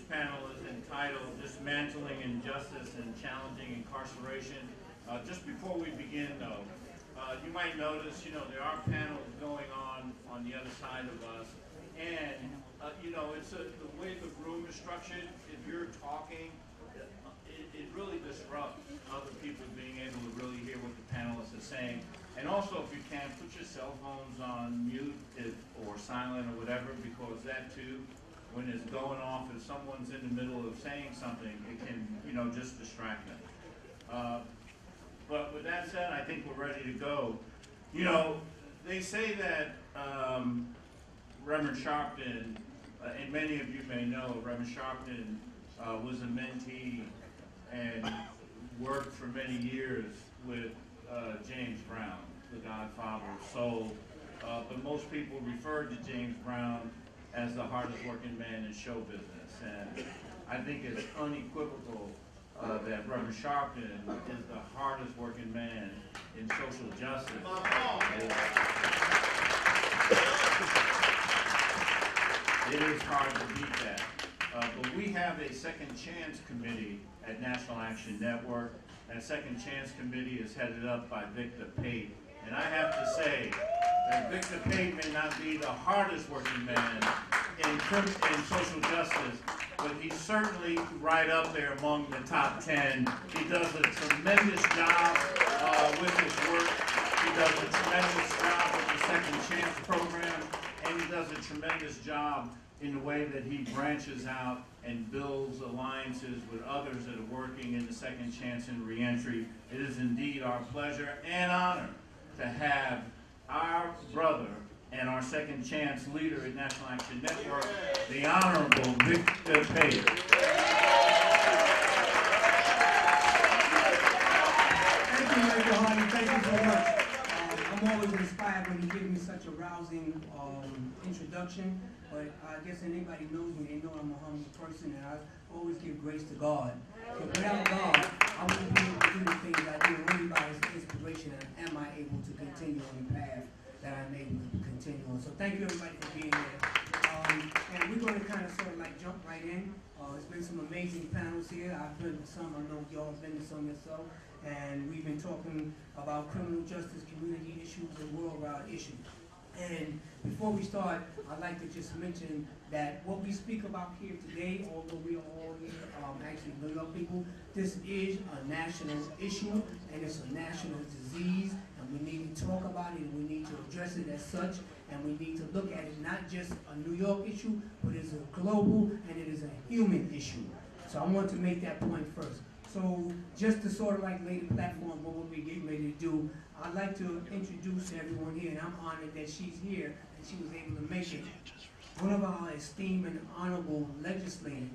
panel is entitled Dismantling Injustice and Challenging Incarceration. Just before we begin, though, you might notice, there are panels going on the other side of us. And, it's the way the room is structured. If you're talking, it really disrupts other people being able to really hear what the panelists are saying. And also, if you can, put your cell phones on mute or silent or whatever, because that too, when it's going off, if someone's in the middle of saying something, it can, just distract them. But with that said, I think we're ready to go. They say that Reverend Sharpton, and many of you may know, Reverend Sharpton was a mentee and worked for many years with James Brown, the Godfather of Soul. But most people refer to James Brown as the hardest working man in show business. And I think it's unequivocal that Reverend Sharpton is the hardest working man in social justice. It is hard to beat that. But we have a Second Chance Committee at National Action Network. That Second Chance Committee is headed up by Victor PATE. And I have to say that Victor PATE may not be the hardest working man in social justice, but he's certainly right up there among the top 10. He does a tremendous job with his work. He does a tremendous job with the Second Chance program, and he does a tremendous job in the way that he branches out and builds alliances with others that are working in the Second Chance and Reentry. It is indeed our pleasure and honor to have our brother and our Second Chance leader at National Action Network, the Honorable Victor PATE. Thank you, Mr. Hardy. Thank you so much. I'm always inspired when you give me such a rousing introduction. But I guess anybody knows me, they know I'm a humble person, and I always give grace to God. So without God, I wouldn't be able to do the things I do. Only by His inspiration am I able to continue on the path that I'm able to continue on. So thank you everybody for being here. And we're going to kind of sort of like jump right in. It's been some amazing panels here. I've been to some, I know y'all have been to some yourself. And we've been talking about criminal justice, community issues, and worldwide issues. And before we start, I'd like to just mention that what we speak about here today, although we are all here, actually New York people, this is a national issue, and it's a national disease, and we need to talk about it, and we need to address it as such, and we need to look at it not just a New York issue, but it's a global, and it is a human issue. So I want to make that point first. So just to sort of like lay the platform for what we're getting ready to do, I'd like to introduce everyone here, and I'm honored that she's here and she was able to make it. One of our esteemed and honorable legislators,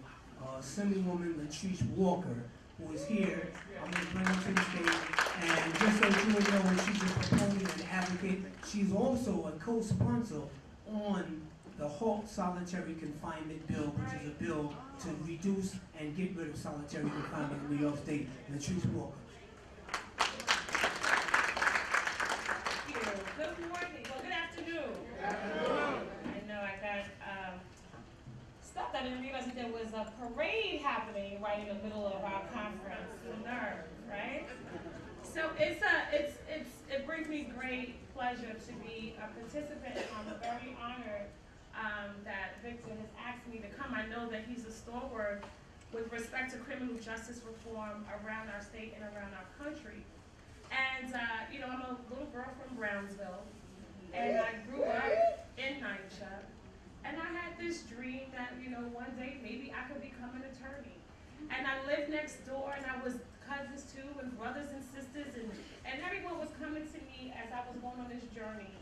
Assemblywoman Latrice Walker, who is here. I'm going to bring her to the stage. And just so you know, she's a proponent and advocate. She's also a co-sponsor on the Halt Solitary Confinement Bill, which is a bill to reduce and get rid of solitary confinement in New York State. Latrice Walker. Good morning. Well, good afternoon. Good afternoon. I know I got stopped. I didn't realize that there was a parade happening right in the middle of our conference. The nerve, right? So it brings me great pleasure to be a participant. I'm very honored that Victor has asked me to come. I know that he's a stalwart with respect to criminal justice reform around our state and around our country. And, I'm a little girl from Brownsville, and I grew up in NYCHA, and I had this dream that, one day maybe I could become an attorney. And I lived next door, and I was cousins too, and brothers and sisters, and everyone was coming to me as I was going on this journey,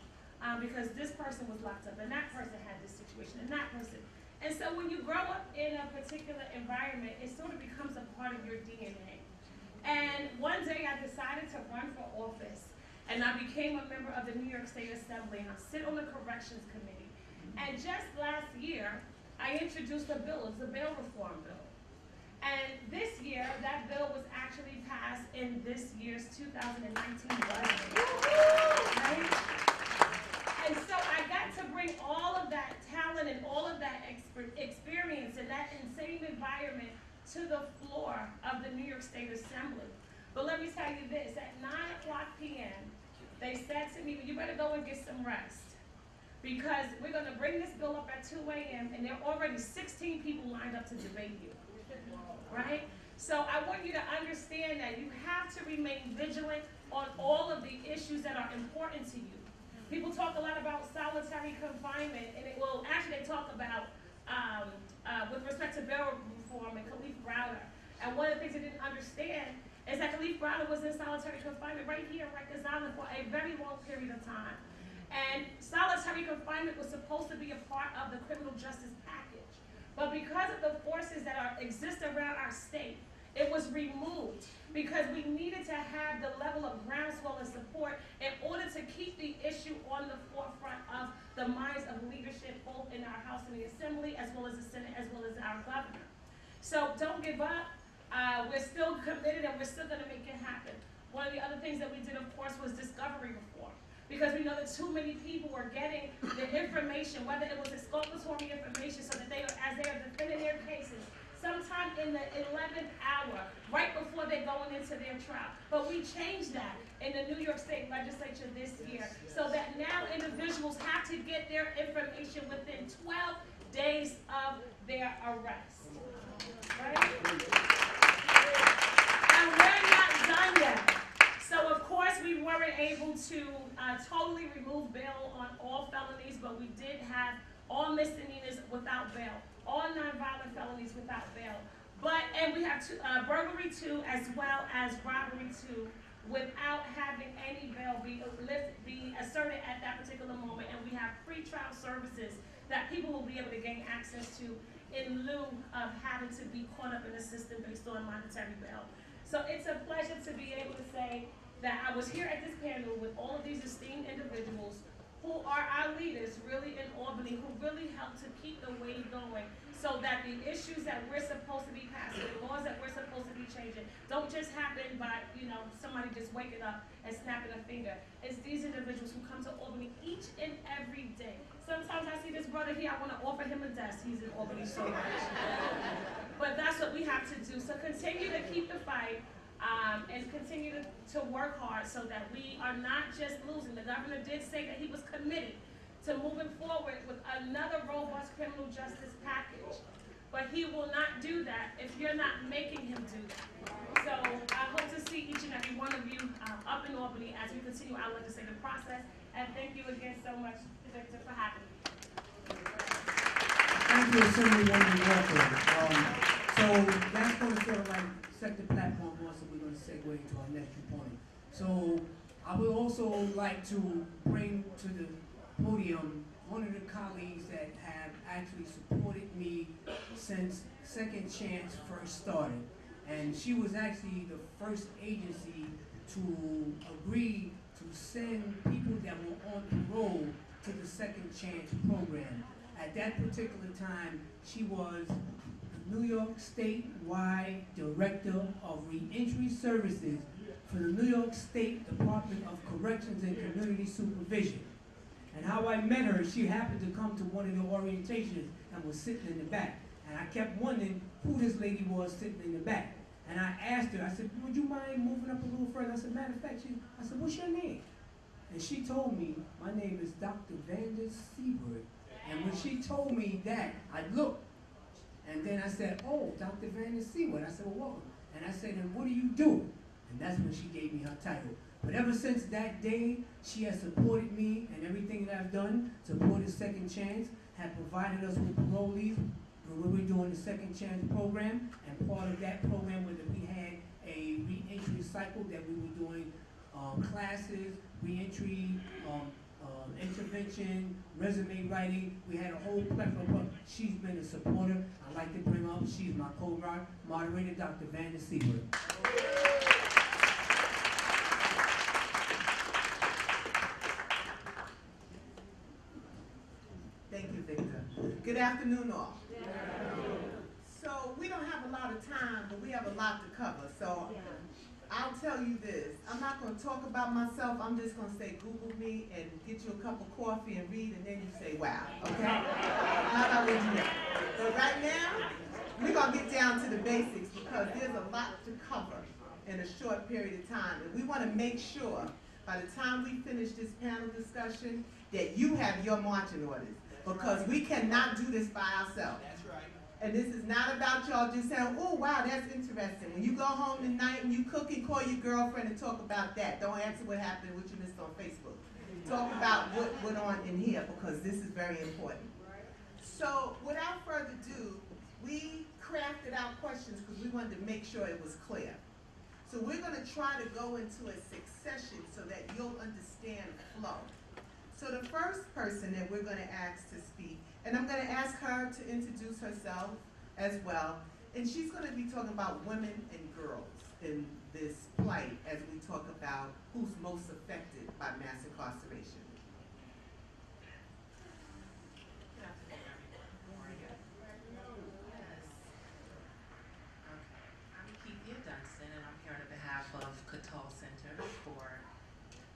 because this person was locked up, and that person had this situation, and that person. And so when you grow up in a particular environment, it sort of becomes a part of your DNA. And one day I decided to run for office, and I became a member of the New York State Assembly, and I sit on the Corrections Committee. And just last year, I introduced a bill. It's a bail reform bill. And this year, that bill was actually passed in this year's 2019 budget. Right? And so I got to bring all of that talent and all of that experience and that insane environment to the floor of the New York State Assembly. But let me tell you this, at 9:00 p.m., they said to me, well, you better go and get some rest, because we're going to bring this bill up at 2 a.m. and there are already 16 people lined up to debate you, right? So I want you to understand that you have to remain vigilant on all of the issues that are important to you. People talk a lot about solitary confinement, and they talk about with respect to bail reform and Khalif Browder. And one of the things they didn't understand is that Khalif Browder was in solitary confinement right here in Rikers Island for a very long period of time. And solitary confinement was supposed to be a part of the criminal justice package. But because of the forces that exist around our state, it was removed because we needed to have the level of groundswell and support in order to keep the issue on the forefront of the minds of leadership, both in our House and the Assembly, as well as the Senate, as well as our governor. So don't give up. We're still committed and we're still going to make it happen. One of the other things that we did, of course, was discovery reform, because we know that too many people were getting the information, whether it was exculpatory information, so that as they are defending their cases, sometime in the 11th hour, right before they're going into their trial. But we changed that in the New York State Legislature this year, so that now individuals have to get their information within 12 days of their arrest. Right? And we're not done yet. So of course we weren't able to totally remove bail on all felonies, but we did have all misdemeanors without bail, all nonviolent felonies without bail. And we have burglary 2 as well as robbery 2 without having any bail be asserted at that particular moment. And we have pre-trial services that people will be able to gain access to in lieu of having to be caught up in a system based on monetary bail. So it's a pleasure to be able to say that I was here at this panel with all of these esteemed individuals who are our leaders really in Albany, who really help to keep the wave going, so that the issues that we're supposed to be passing, the laws that we're supposed to be changing, don't just happen by somebody just waking up and snapping a finger. It's these individuals who come to Albany each and every day. Sometimes I see this brother here, I want to offer him a desk. He's in Albany so much. But that's what we have to do. So continue to keep the fight. And continue to work hard so that we are not just losing. The governor did say that he was committed to moving forward with another robust criminal justice package. But he will not do that if you're not making him do that. So I hope to see each and every one of you up in Albany as we continue our legislative process. And thank you again so much, Victor, for having me. Thank you, Assemblywoman Walker. So that's going to sort of like set the platform for us, and we're going to segue into our next component. So I would also like to bring to the podium one of the colleagues that have actually supported me since Second Chance first started. And she was actually the first agency to agree to send people that were on parole to the Second Chance program. At that particular time, she was the New York Statewide Director of Reentry Services for the New York State Department of Corrections and Community Supervision. And how I met her, she happened to come to one of the orientations and was sitting in the back. And I kept wondering who this lady was sitting in the back. And I asked her, I said, would you mind moving up a little further? I said, matter of fact, I said, what's your name? And she told me, my name is Dr. Vanda Seabird. And when she told me that, I looked. And then I said, oh, Dr. Vanda Seabird. I said, well, welcome. And I said, and what do you do? And that's when she gave me her title. But ever since that day, she has supported me and everything that I've done, supported Second Chance, have provided us with parolees when we were doing the Second Chance program. And part of that program was that we had a reentry cycle that we were doing classes, reentry, intervention, resume writing. We had a whole plethora of. She's been a supporter. I'd like to bring up, she's my co-moderator, Dr. Vanda Seabird. Thank you, Victor. Good afternoon, all. So we don't have a lot of time, but we have a lot to cover. So I'll tell you this. I'm not going to talk about myself. I'm just going to say Google me and get you a cup of coffee and read, and then you say, wow. Okay? How about we do that? But right now, we're going to get down to the basics because there's a lot to cover in a short period of time. And we want to make sure by the time we finish this panel discussion that you have your marching orders, because we cannot do this by ourselves. That's right. And this is not about y'all just saying, oh, wow, that's interesting. When you go home tonight and you cook and call your girlfriend and talk about that. Don't answer what happened, what you missed on Facebook. Talk about what went on in here because this is very important. So without further ado, we crafted out questions because we wanted to make sure it was clear. So we're going to try to go into a succession so that you'll understand the flow. So the first person that we're going to ask to speak, and I'm going to ask her to introduce herself as well, and she's going to be talking about women and girls in this plight as we talk about who's most affected by mass incarceration.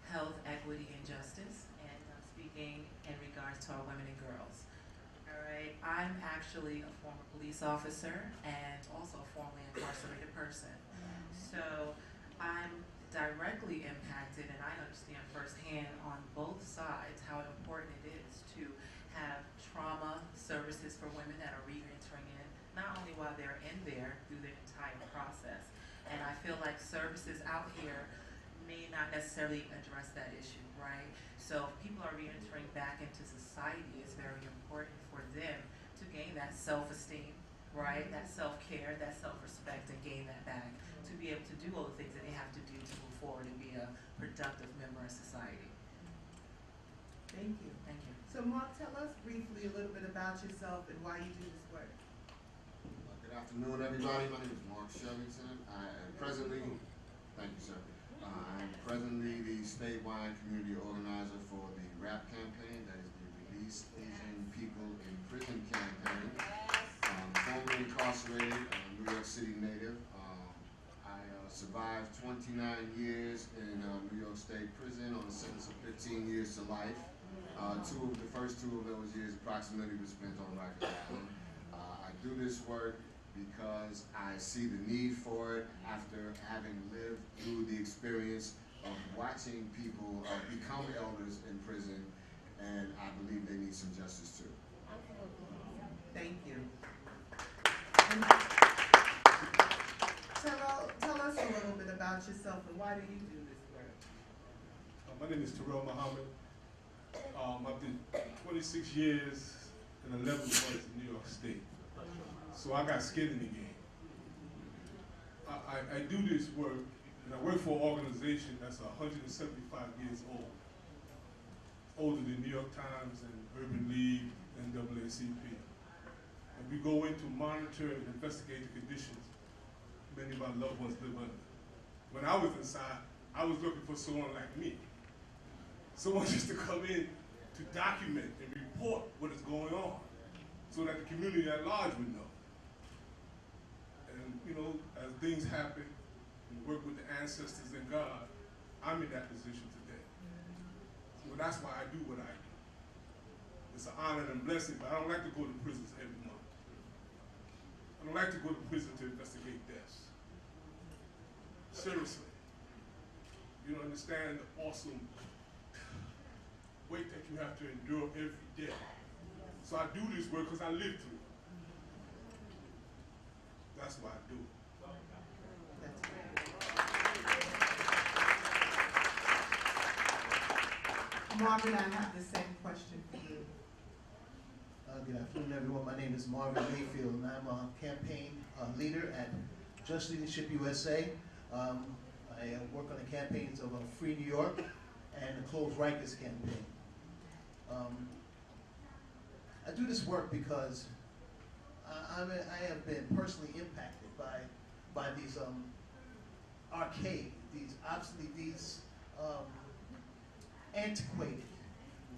Health, Equity, and Justice, and I'm speaking in regards to our women and girls. All right, I'm actually a former police officer and also a formerly incarcerated person. So I'm directly impacted, and I understand firsthand on both sides how important it is to have trauma services for women that are re-entering in, not only while they're in there, through the entire process. And I feel like services out here may not necessarily address that issue, right? So if people are re-entering back into society, it's very important for them to gain that self-esteem, right? That self-care, that self-respect, and gain that back to be able to do all the things that they have to do to move forward and be a productive member of society. Thank you. Thank you. So Mark, tell us briefly a little bit about yourself and why you do this work. Good afternoon, everybody. My name is Mark Shevington. I am presently, thank you, sir. I am presently the statewide community organizer for the RAP campaign, that is the Release Asian People in Prison campaign. Formerly incarcerated, New York City native. I survived 29 years in New York State prison on a sentence of 15 years to life. The first two of those years approximately was spent on Rikers Island. I do this work because I see the need for it after having lived through the experience of watching people become elders in prison, and I believe they need some justice too. Thank you. Tell us a little bit about yourself and why do you do this work? My name is Terrell Muhammad. I've been 26 years and 11 months in New York State. So I got skin in the game. I do this work, and I work for an organization that's 175 years old, older than New York Times and Urban League and NAACP. And we go in to monitor and investigate the conditions many of our loved ones live under. When I was inside, I was looking for someone like me. Someone just to come in to document and report what is going on so that the community at large would know. And, you know, as things happen and work with the ancestors and God, I'm in that position today. So that's why I do what I do. It's an honor and a blessing, but I don't like to go to prisons every month. I don't like to go to prison to investigate deaths. Seriously. You don't understand the awesome weight that you have to endure every day. So I do this work because I live through it. That's why I do it. Marvin, I have the same question for you. Good afternoon, everyone. My name is Marvin Mayfield, and I'm a campaign leader at Just Leadership USA. I work on the campaigns of Free New York and the Close Rikers campaign. I do this work because I have been personally impacted by these archaic, these obsolete, these antiquated,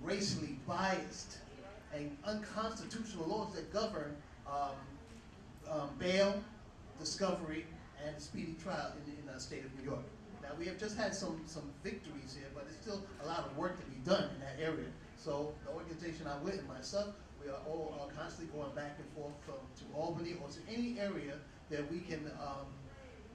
racially biased, and unconstitutional laws that govern bail, discovery, and speedy trial in the state of New York. Now, we have just had some victories here, but there's still a lot of work to be done in that area. So the organization I'm with and myself, We are all constantly going back and forth to Albany or to any area that we can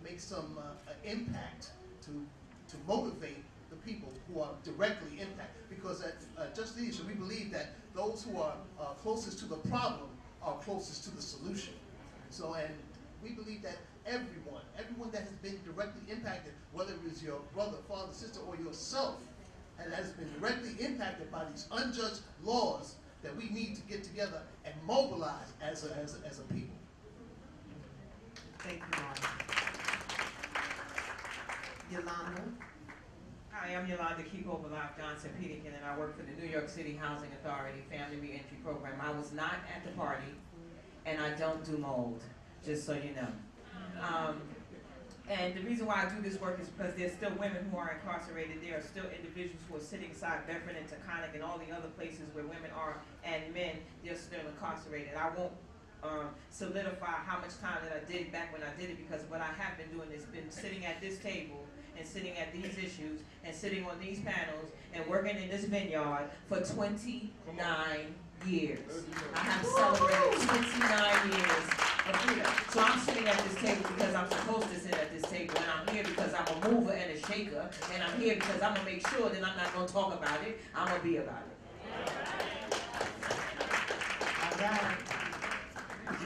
make some impact to motivate the people who are directly impacted. Because at Just Leadership, we believe that those who are closest to the problem are closest to the solution. So, and we believe that everyone that has been directly impacted, whether it is your brother, father, sister, or yourself, and has been directly impacted by these unjust laws, that we need to get together and mobilize as a people. Thank you, Marvin. Yolanda? Hi, I'm Yolanda Keepover Live Johnson Peterkin, and I work for the New York City Housing Authority Family Reentry Program. I was not at the party, and I don't do mold, just so you know. And the reason why I do this work is because there's still women who are incarcerated. There are still individuals who are sitting inside Bedford and Taconic and all the other places where women are, and men, they're still incarcerated. I won't solidify how much time that I did back when I did it, because what I have been doing is been sitting at this table and sitting at these issues and sitting on these panels and working in this vineyard for 29 years. I have celebrated 29 years of freedom. So I'm sitting at this table because I'm supposed to sit at this table, and I'm here because I'm a mover and a shaker, and I'm here because I'm going to make sure that I'm not going to talk about it, I'm going to be about it. All right.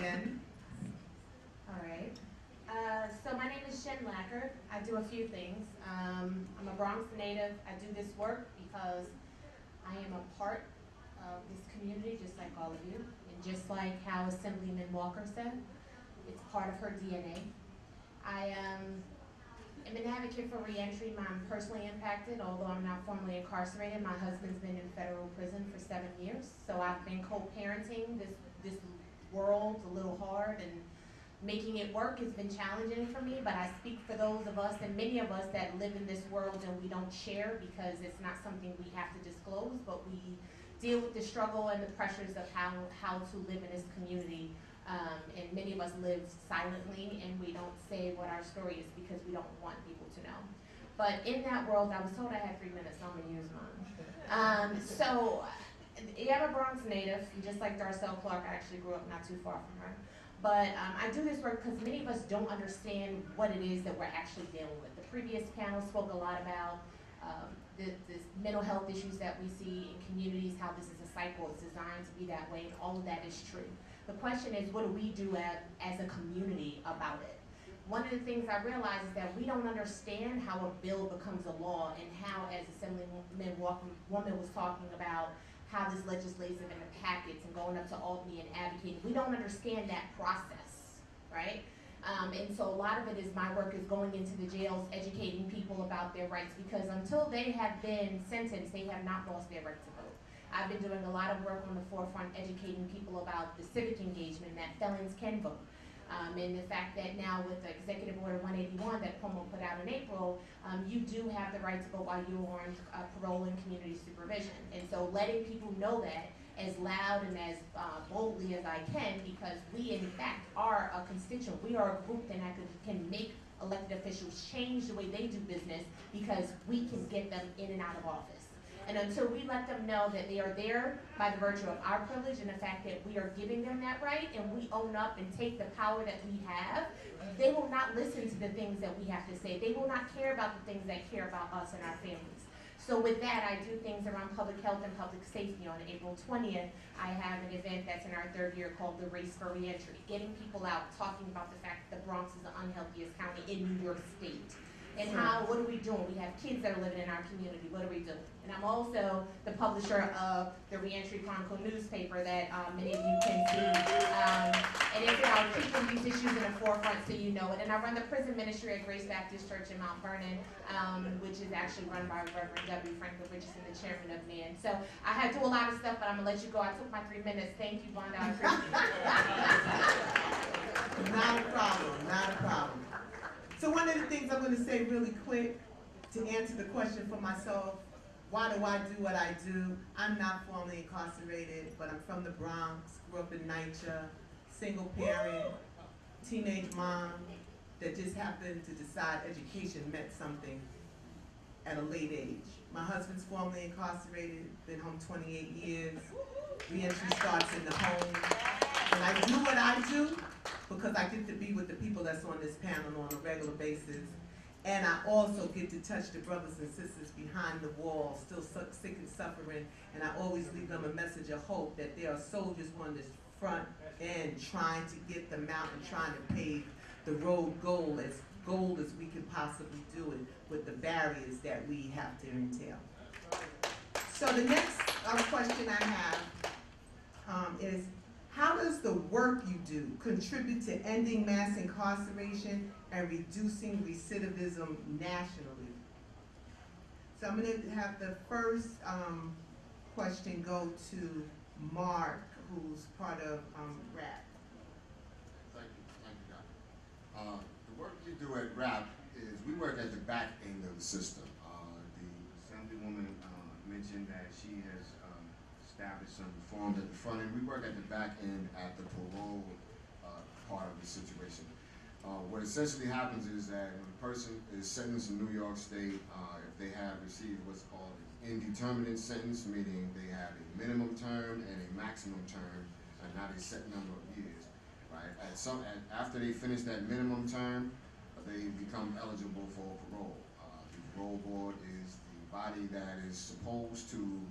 Jen? All right. So my name is Jen Lacker. I do a few things. I'm a Bronx native. I do this work because I am a part of this community, just like all of you. And just like how Assemblyman Walker said, it's part of her DNA. I am an advocate for reentry. I'm personally impacted, although I'm not formally incarcerated. My husband's been in federal prison for 7 years, so I've been co-parenting this world a little hard, and making it work has been challenging for me, but I speak for those of us and many of us that live in this world and we don't share because it's not something we have to disclose, but we deal with the struggle and the pressures of how to live in this community. And many of us live silently, and we don't say what our story is because we don't want people to know. But in that world, I was told I had 3 minutes, so I'm gonna use mine. So I'm a Bronx native, just like Darcel Clark. I actually grew up not too far from her. But I do this work because many of us don't understand what it is that we're actually dealing with. The previous panel spoke a lot about the mental health issues that we see in communities, how this is a cycle, it's designed to be that way, and all of that is true. The question is, what do we do as a community about it? One of the things I realize is that we don't understand how a bill becomes a law, and how, as Assemblyman Woman was talking about, how this legislation in the packets and going up to Albany and advocating. We don't understand that process, right? And so a lot of it is my work is going into the jails, educating people about their rights, because until they have been sentenced, they have not lost their right to vote. I've been doing a lot of work on the forefront, educating people about the civic engagement, that felons can vote. And the fact that now with the Executive Order 181 that Cuomo put out in April, you do have the right to vote while you're on parole and community supervision. And so letting people know that as loud and as boldly as I can, because we in fact are a constituent. We are a group that can make elected officials change the way they do business, because we can get them in and out of office. And until we let them know that they are there by the virtue of our privilege and the fact that we are giving them that right, and we own up and take the power that we have, they will not listen to the things that we have to say. They will not care about the things that care about us and our families. So with that, I do things around public health and public safety. On April 20th, I have an event that's in our 3rd year called the Race for Reentry, getting people out, talking about the fact that the Bronx is the unhealthiest county in New York State. And what are we doing? We have kids that are living in our community. What are we doing? And I'm also the publisher of the Reentry Chronicle newspaper that many of you can see. And it's about keeping these issues in the forefront so you know it. And I run the prison ministry at Grace Baptist Church in Mount Vernon, which is actually run by Reverend W. Franklin Richardson, the chairman of NAN. So I do a lot of stuff, but I'm going to let you go. I took my 3 minutes. Thank you, Vonda. I appreciate it. Not a problem, not a problem. So one of the things I'm going to say really quick to answer the question for myself, why do I do what I do? I'm not formally incarcerated, but I'm from the Bronx, grew up in NYCHA, single parent, teenage mom that just happened to decide education meant something at a late age. My husband's formerly incarcerated, been home 28 years. Reentry starts in the home. And I do what I do because I get to be with the people that's on this panel on a regular basis. And I also get to touch the brothers and sisters behind the wall, still sick and suffering. And I always leave them a message of hope that there are soldiers on this front end trying to get them out and trying to pave the road gold as we can possibly do it with the barriers that we have to entail. So the next question I have is, how does the work you do contribute to ending mass incarceration and reducing recidivism nationally? So I'm going to have the first question go to Mark, who's part of RAP. Thank you, Doctor. The work we do at RAP is we work at the back end of the system. The Assemblywoman mentioned that she has established some reforms at the front end. We work at the back end at the parole part of the situation. What essentially happens is that when a person is sentenced in New York State, if they have received what's called an indeterminate sentence, meaning they have a minimum term and a maximum term, and not a set number of years, right? After they finish that minimum term, they become eligible for parole. The parole board is the body that is supposed to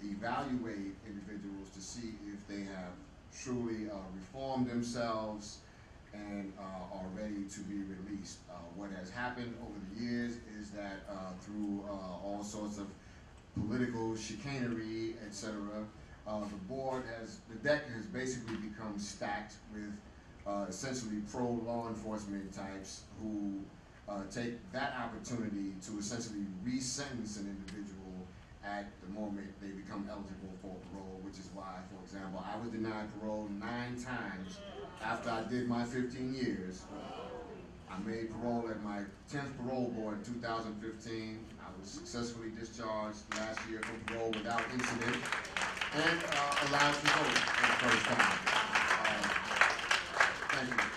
evaluate individuals to see if they have truly reformed themselves and are ready to be released. What has happened over the years is that through all sorts of political chicanery, etc., the deck has basically become stacked with essentially pro-law enforcement types who take that opportunity to essentially re-sentence an individual at the moment they become eligible for parole, which is why, for example, I was denied parole 9 times after I did my 15 years. I made parole at my 10th parole board in 2015. I was successfully discharged last year from parole without incident and allowed to vote for the first time. Thank you.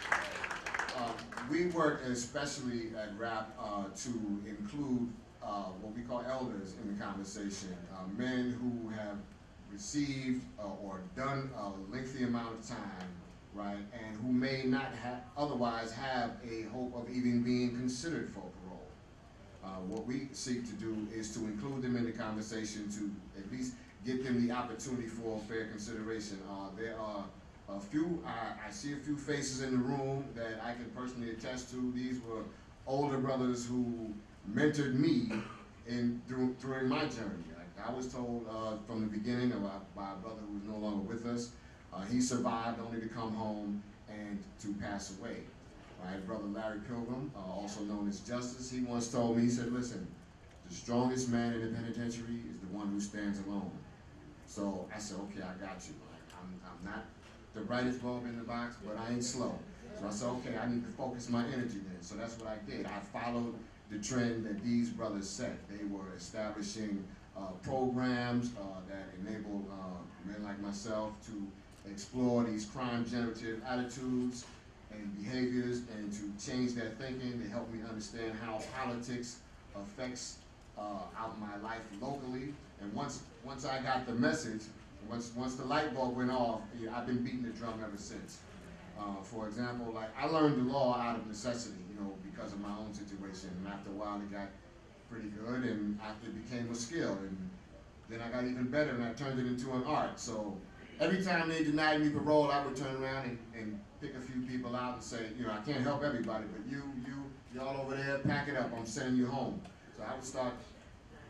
We work especially at RAP to include what we call elders in the conversation, men who have received or done a lengthy amount of time, right, and who may not otherwise have a hope of even being considered for parole. What we seek to do is to include them in the conversation to at least get them the opportunity for fair consideration. There are a few, I see a few faces in the room that I can personally attest to. These were older brothers who mentored me during my journey. I was told from the beginning by a brother who is no longer with us, he survived only to come home and to pass away. Right? Brother Larry Pilgrim, also known as Justice, he once told me, he said, listen, the strongest man in the penitentiary is the one who stands alone. So I said, okay, I got you. I'm not the brightest bulb in the box, but I ain't slow. So I said, okay, I need to focus my energy then. So that's what I did. I followed the trend that these brothers set. They were establishing programs that enabled men like myself to explore these crime-generative attitudes and behaviors and to change their thinking. They helped me understand how politics affects my life locally. And once I got the message, once the light bulb went off, I've been beating the drum ever since. For example, like I learned the law out of necessity, because of my own situation. And after a while, it got pretty good, and after it became a skill, and then I got even better, and I turned it into an art. So every time they denied me parole, I would turn around and pick a few people out and say, I can't help everybody, but y'all over there, pack it up. I'm sending you home. So I would start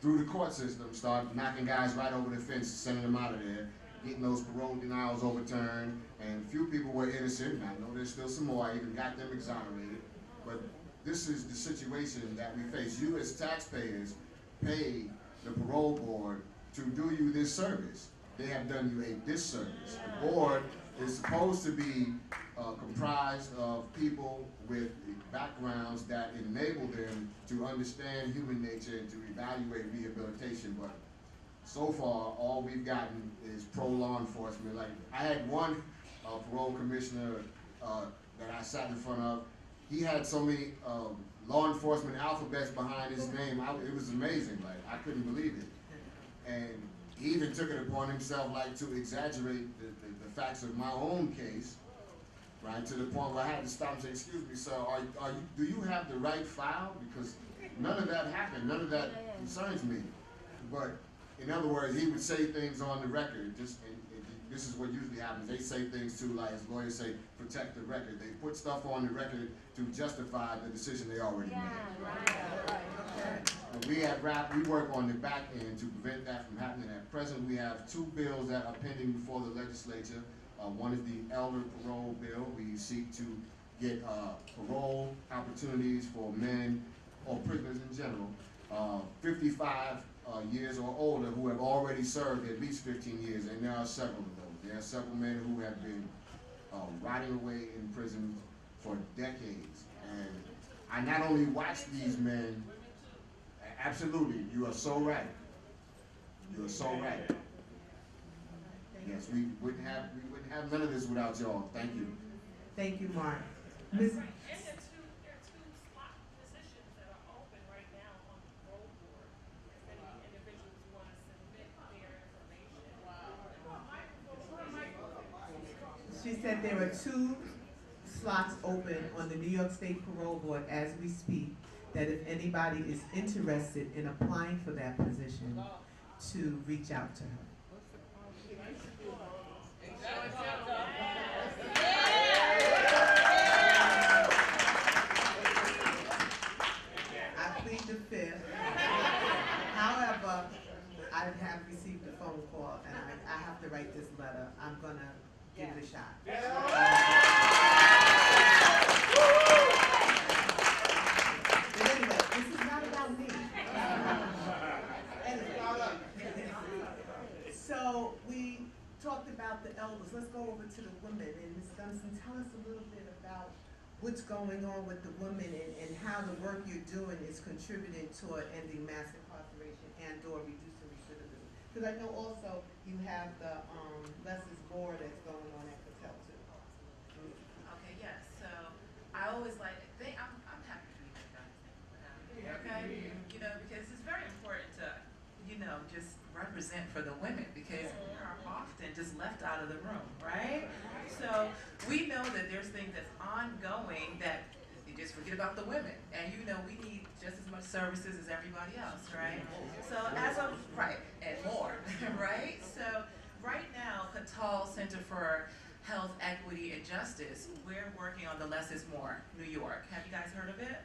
through the court system, start knocking guys right over the fence, sending them out of there, getting those parole denials overturned, and a few people were innocent, and I know there's still some more. I even got them exonerated. But this is the situation that we face. You as taxpayers pay the parole board to do you this service. They have done you a disservice. The board is supposed to be comprised of people with backgrounds that enable them to understand human nature and to evaluate rehabilitation. But so far, all we've gotten is pro-law enforcement. Like, I had one parole commissioner that I sat in front of. he had so many law enforcement alphabets behind his name. It was amazing. Like, I couldn't believe it. And he even took it upon himself, like, to exaggerate the facts of my own case, right, to the point where I had to stop and say, excuse me, sir, do you have the right file? Because none of that happened. None of that concerns me. But in other words, he would say things on the record. This is what usually happens. They say things to, like, as lawyers say, protect the record. They put stuff on the record to justify the decision they already made. But we at RAP, we work on the back end to prevent that from happening. At present, we have 2 bills that are pending before the legislature. One is the elder parole bill. We seek to get parole opportunities for men or prisoners in general, 55 years or older, who have already served at least 15 years, and there are several of those. There are several men who have been rotting away in prison for decades. And I not only watch these men, absolutely, you are so right. You are so right. Yes, we wouldn't have none of this without y'all. Thank you. Thank you, Mark. Ms. And there are two slot positions that are open right now on the parole board. If any individuals want to submit their information. She said there are 2 slots open on the New York State Parole Board as we speak, that if anybody is interested in applying for that position, to reach out to her. I plead the 5th. However, I have received a phone call and I have to write this letter. I'm gonna give it a shot. But anyway, this is not about me. Anyway. So we talked about the elders. Let's go over to the women. And Ms. Dunstan, tell us a little bit about what's going on with the women and how the work you're doing is contributing toward ending mass incarceration and or reducing recidivism. Because I know also you have the less is more that's going on at Patel too. Okay, yes. So I always like I'm happy to be here, guys. Okay, you know, because it's very important to, you know, just represent for the women, because we are often just left out of the room, right? So we know that there's things that's ongoing that you just forget about the women, and you know we need just as much services as everybody else, right? So as of right and more, right? So right now, Catal Center for Health, Equity, and Justice, we're working on the Less is More, New York. Have you guys heard of it?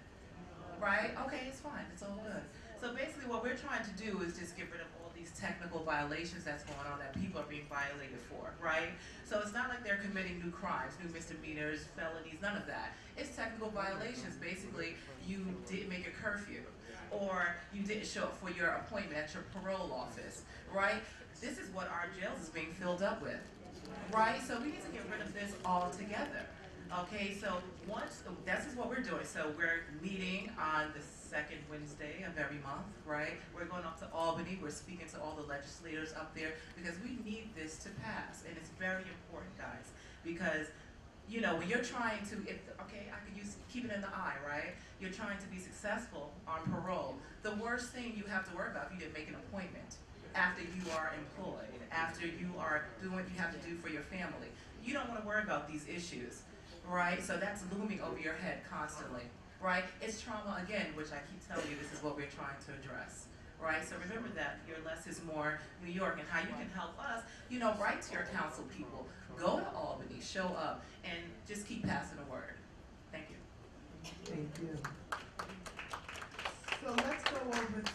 Right? Okay, it's fine. It's all good. So basically what we're trying to do is just get rid of all these technical violations that's going on that people are being violated for, right? So it's not like they're committing new crimes, new misdemeanors, felonies, none of that. It's technical violations. Basically, you didn't make a curfew, or you didn't show up for your appointment at your parole office, right? This is what our jails is being filled up with, right? So we need to get rid of this altogether. Okay, so this is what we're doing. So we're meeting on the 2nd Wednesday of every month, right? We're going up to Albany. We're speaking to all the legislators up there because we need this to pass. And it's very important, guys, because, you know, when you're trying to, I could use keep it in the eye, right? You're trying to be successful on parole. The worst thing you have to worry about if you didn't make an appointment after you are employed, after you are doing what you have to do for your family. You don't want to worry about these issues. Right, so that's looming over your head constantly, right? It's trauma again, which I keep telling you, this is what we're trying to address, right? So remember that your Less is More New York, and how you can help us, you know, write to your council people, go to Albany, show up, and just keep passing the word. Thank you. Thank you. So let's go over to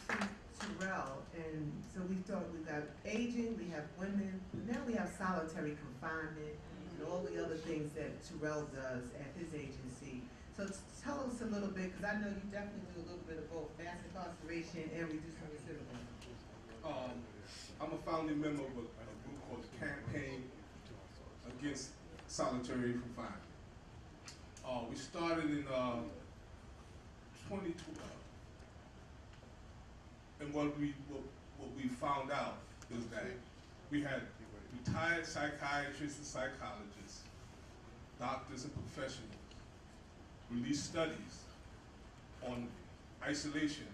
Terrell, and so we've got aging, we have women, now we have solitary confinement, and all the other things that Terrell does at his agency. So tell us a little bit, because I know you definitely do a little bit of both, mass incarceration and reducing recidivism. I'm a founding member of a group called the Campaign Against Solitary Confinement. We started in 2012, and what we found out is that we had retired psychiatrists and psychologists, doctors and professionals released studies on isolation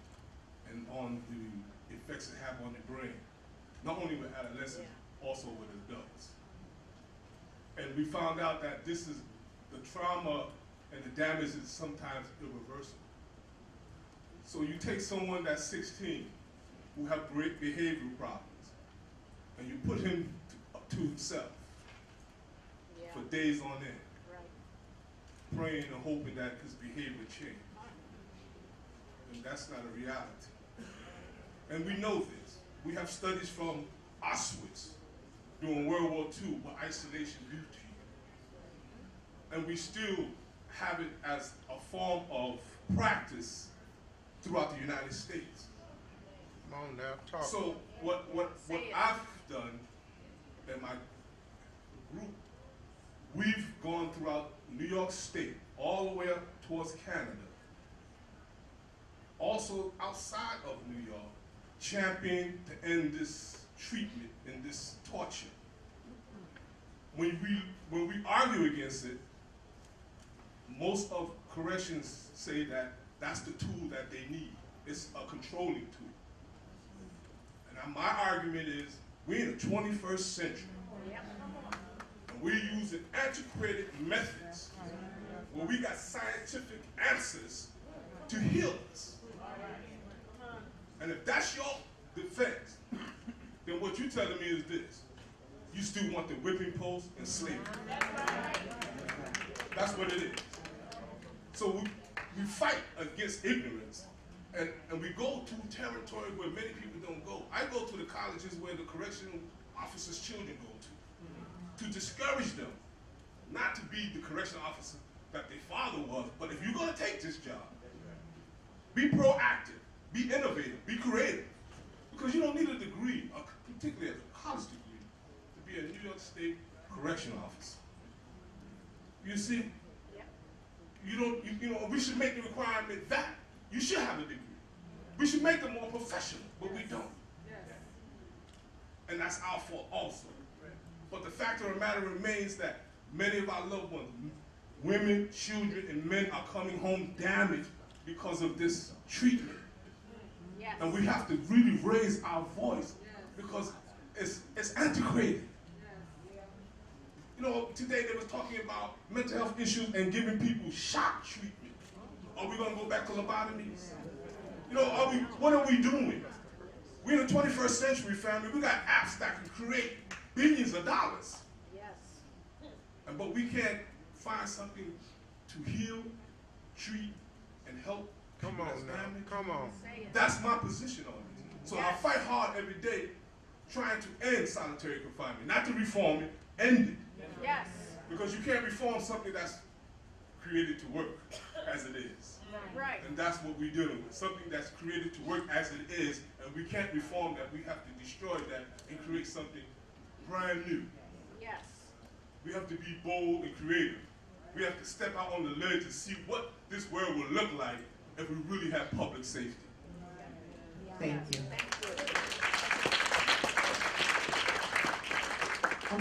and on the effects it have on the brain, not only with adolescents, also with adults. And we found out that this is the trauma and the damage is sometimes irreversible. So you take someone that's 16 who have great behavioral problems, and you put him to himself for days on end, praying and hoping that his behavior change. And that's not a reality. And we know this. We have studies from Auschwitz during World War II what isolation do to you. And we still have it as a form of practice throughout the United States. Come on now, talk. So what I've done in my group, we've gone throughout New York State, all the way up towards Canada, also outside of New York, championing to end this treatment and this torture. When we argue against it, most of corrections say that that's the tool that they need. It's a controlling tool. And my argument is, we're in the 21st century. And we're using antiquated methods where we got scientific answers to heal us. And if that's your defense, then what you're telling me is this. You still want the whipping post and slavery. That's what it is. So we fight against ignorance, and we go to territory where many people don't go. I go to the colleges where the correctional officers' children go to discourage them not to be the correctional officer that their father was, but if you're gonna take this job, be proactive, be innovative, be creative, because you don't need a degree, particularly a college degree, to be a New York State correctional officer. You see, you know, we should make the requirement that you should have a degree. We should make them more professional, but we don't. And that's our fault also. But the fact of the matter remains that many of our loved ones, women, children, and men are coming home damaged because of this treatment. Yes. And we have to really raise our voice because it's antiquated. You know, today they were talking about mental health issues and giving people shock treatment. Are we going to go back to lobotomies? You know, what are we doing? We're in the 21st century, family. We got apps that can create billions of dollars. Yes. But we can't find something to heal, treat, and help. Come on now, come on. That's my position on it. So I fight hard every day trying to end solitary confinement, not to reform it, end it. Yes. Because you can't reform something that's created to work as it is. Right. And that's what we're dealing with. Something that's created to work as it is, and we can't reform that. We have to destroy that and create something brand new. Yes. We have to be bold and creative. We have to step out on the ledge to see what this world will look like if we really have public safety. Thank you.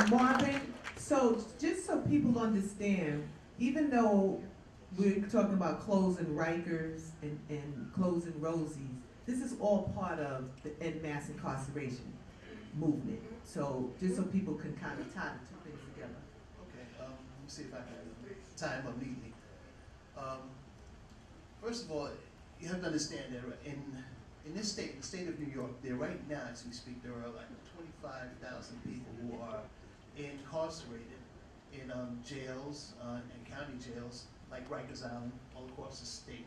Marvin, so just so people understand, even though we're talking about closing Rikers and closing Rosie's, this is all part of the end mass incarceration movement. So just so people can kind of tie the two things together. Okay, let me see if I can tie them up neatly. First of all, you have to understand that in this state, the state of New York, there right now, as we speak, there are like 25,000 people who are incarcerated in jails and county jails like Rikers Island all across the state.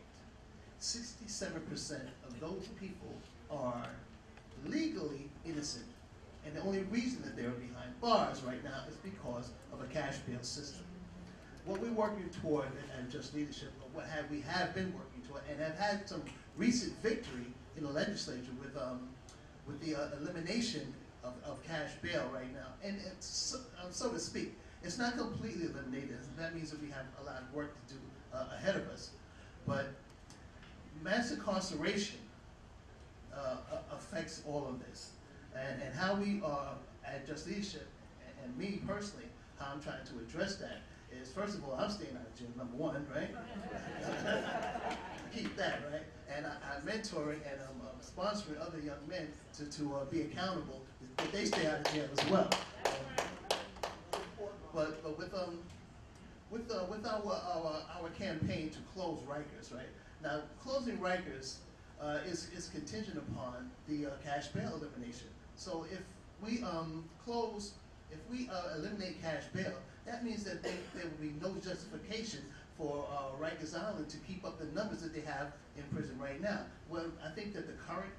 67% of those people are legally innocent, and the only reason that they're behind bars right now is because of a cash bail system. What we're working toward and Just Leadership, or we have been working toward, and have had some recent victory in the legislature with the elimination of cash bail right now. And it's, so to speak, it's not completely eliminated. That means that we have a lot of work to do ahead of us. But mass incarceration affects all of this. And how we are at Just Leadership, and me personally, how I'm trying to address that is, first of all, I'm staying out of jail, number one, right? Keep that, right? And I'm mentoring and I'm sponsoring other young men to be accountable that they stay out of jail as well. But with our campaign to close Rikers, right? Now, closing Rikers is contingent upon the cash bail elimination. So if we eliminate cash bail, that means that there will be no justification for Rikers Island to keep up the numbers that they have in prison right now. Well, I think that the current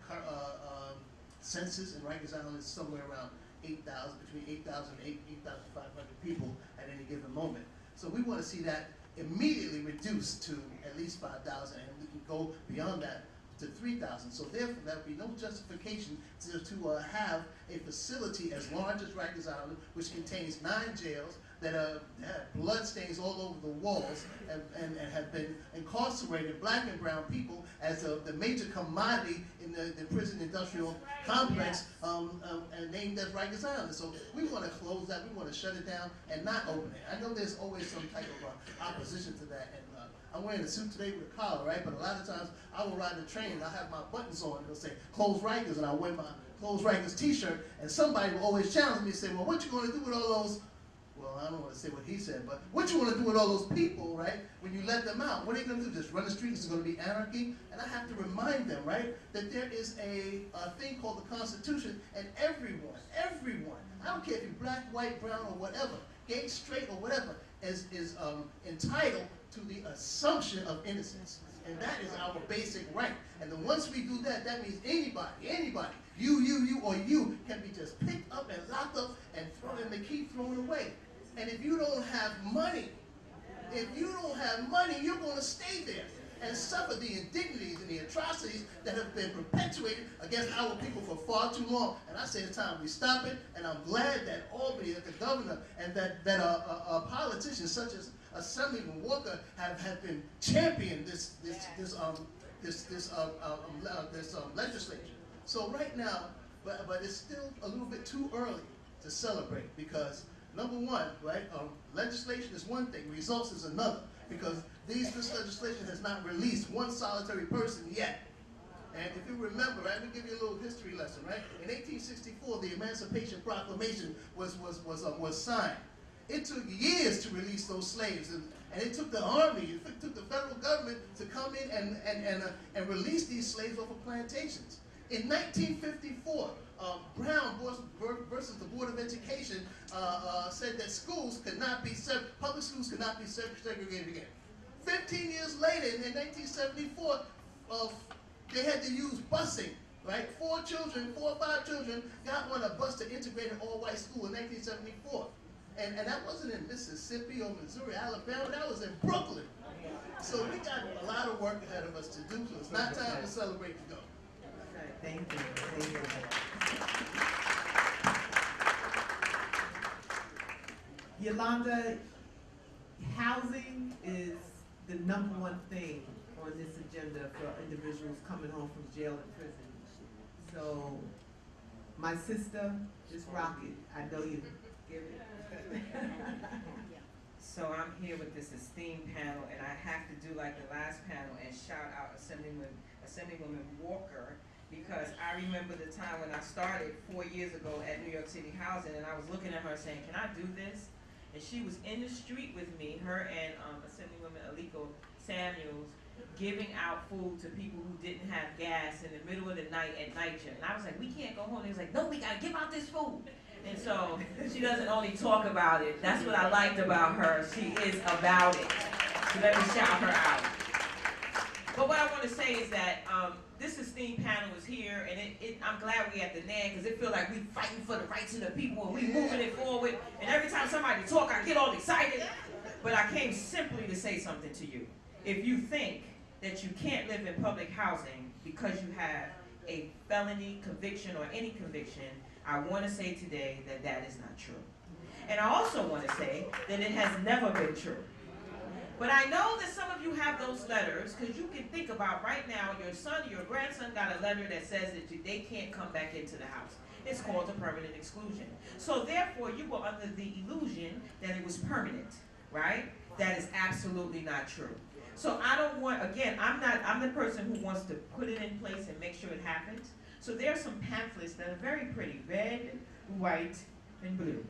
census in Rikers Island is somewhere around 8,000, between 8,000 and 8,500 people at any given moment. So we want to see that immediately reduced to at least 5,000, and we can go beyond that to 3,000. So therefore, there will be no justification to have a facility as large as Rikers Island, which contains 9 jails that have blood stains all over the walls and have been incarcerated black and brown people as the major commodity in the prison industrial complex and named as Rikers Island. So we want to close that, we want to shut it down and not open it. I know there's always some type of opposition to that. And I'm wearing a suit today with a collar, right? But a lot of times I will ride the train and I have my buttons on. It'll say, close Rikers, and I wear my close Rikers t-shirt, and somebody will always challenge me and say, well, what you going to do with all those, well, I don't want to say what he said, but what you want to do with all those people, right, when you let them out? What are you going to do? Just run the streets? Is it going to be anarchy? And I have to remind them, right, that there is a thing called the Constitution, and everyone, I don't care if you're black, white, brown, or whatever, gay, straight, or whatever, is entitled to the assumption of innocence. And that is our basic right. And then once we do that, that means anybody, you, or you, can be just picked up and locked up and thrown, and they keep thrown away. And if you don't have money, you're going to stay there and suffer the indignities and the atrocities that have been perpetuated against our people for far too long. And I say it's time we stop it, and I'm glad that Albany, that the governor, and that politicians such as Assemblyman Walker have been championing this legislation. So right now, but it's still a little bit too early to celebrate, because number one, right, legislation is one thing, results is another, because this legislation has not released one solitary person yet. And if you remember, right, let me give you a little history lesson, right? In 1864, the Emancipation Proclamation was signed. It took years to release those slaves, and it took the army, it took the federal government to come in and release these slaves off of plantations. In 1954, Brown versus the Board of Education said that schools could not be public schools could not be segregated again. 15 years later, in 1974, they had to use busing. Right, 4 or 5 children got on a bus to integrate an all-white school in 1974. And that wasn't in Mississippi or Missouri, Alabama, that was in Brooklyn. So we got a lot of work ahead of us to do, so it's not time to celebrate to go. Thank you. Thank you. Yolanda, housing is the #1 thing on this agenda for individuals coming home from jail and prison. So, my sister, just rock it. I know you give it. So I'm here with this esteemed panel, and I have to do like the last panel and shout out Assemblywoman Walker, because I remember the time when I started 4 years ago at New York City Housing, and I was looking at her saying, can I do this? And she was in the street with me, her and Assemblywoman Aliko Samuels, giving out food to people who didn't have gas in the middle of the night at night shift. And I was like, we can't go home. They was like, no, we gotta give out this food. And so she doesn't only talk about it. That's what I liked about her. She is about it. So let me shout her out. But what I want to say is that this esteemed panel is here, and I'm glad we're at the NAN, because it feels like we fighting for the rights of the people, and we moving it forward. And every time somebody talk, I get all excited. But I came simply to say something to you. If you think that you can't live in public housing because you have a felony conviction or any conviction, I want to say today that that is not true. And I also want to say that it has never been true. But I know that some of you have those letters, because you can think about right now, your son or your grandson got a letter that says that they can't come back into the house. It's called a permanent exclusion. So therefore, you were under the illusion that it was permanent. right? That is absolutely not true. So I don't want, again, I'm the person who wants to put it in place and make sure it happens. So there are some pamphlets that are very pretty, red, white, and blue.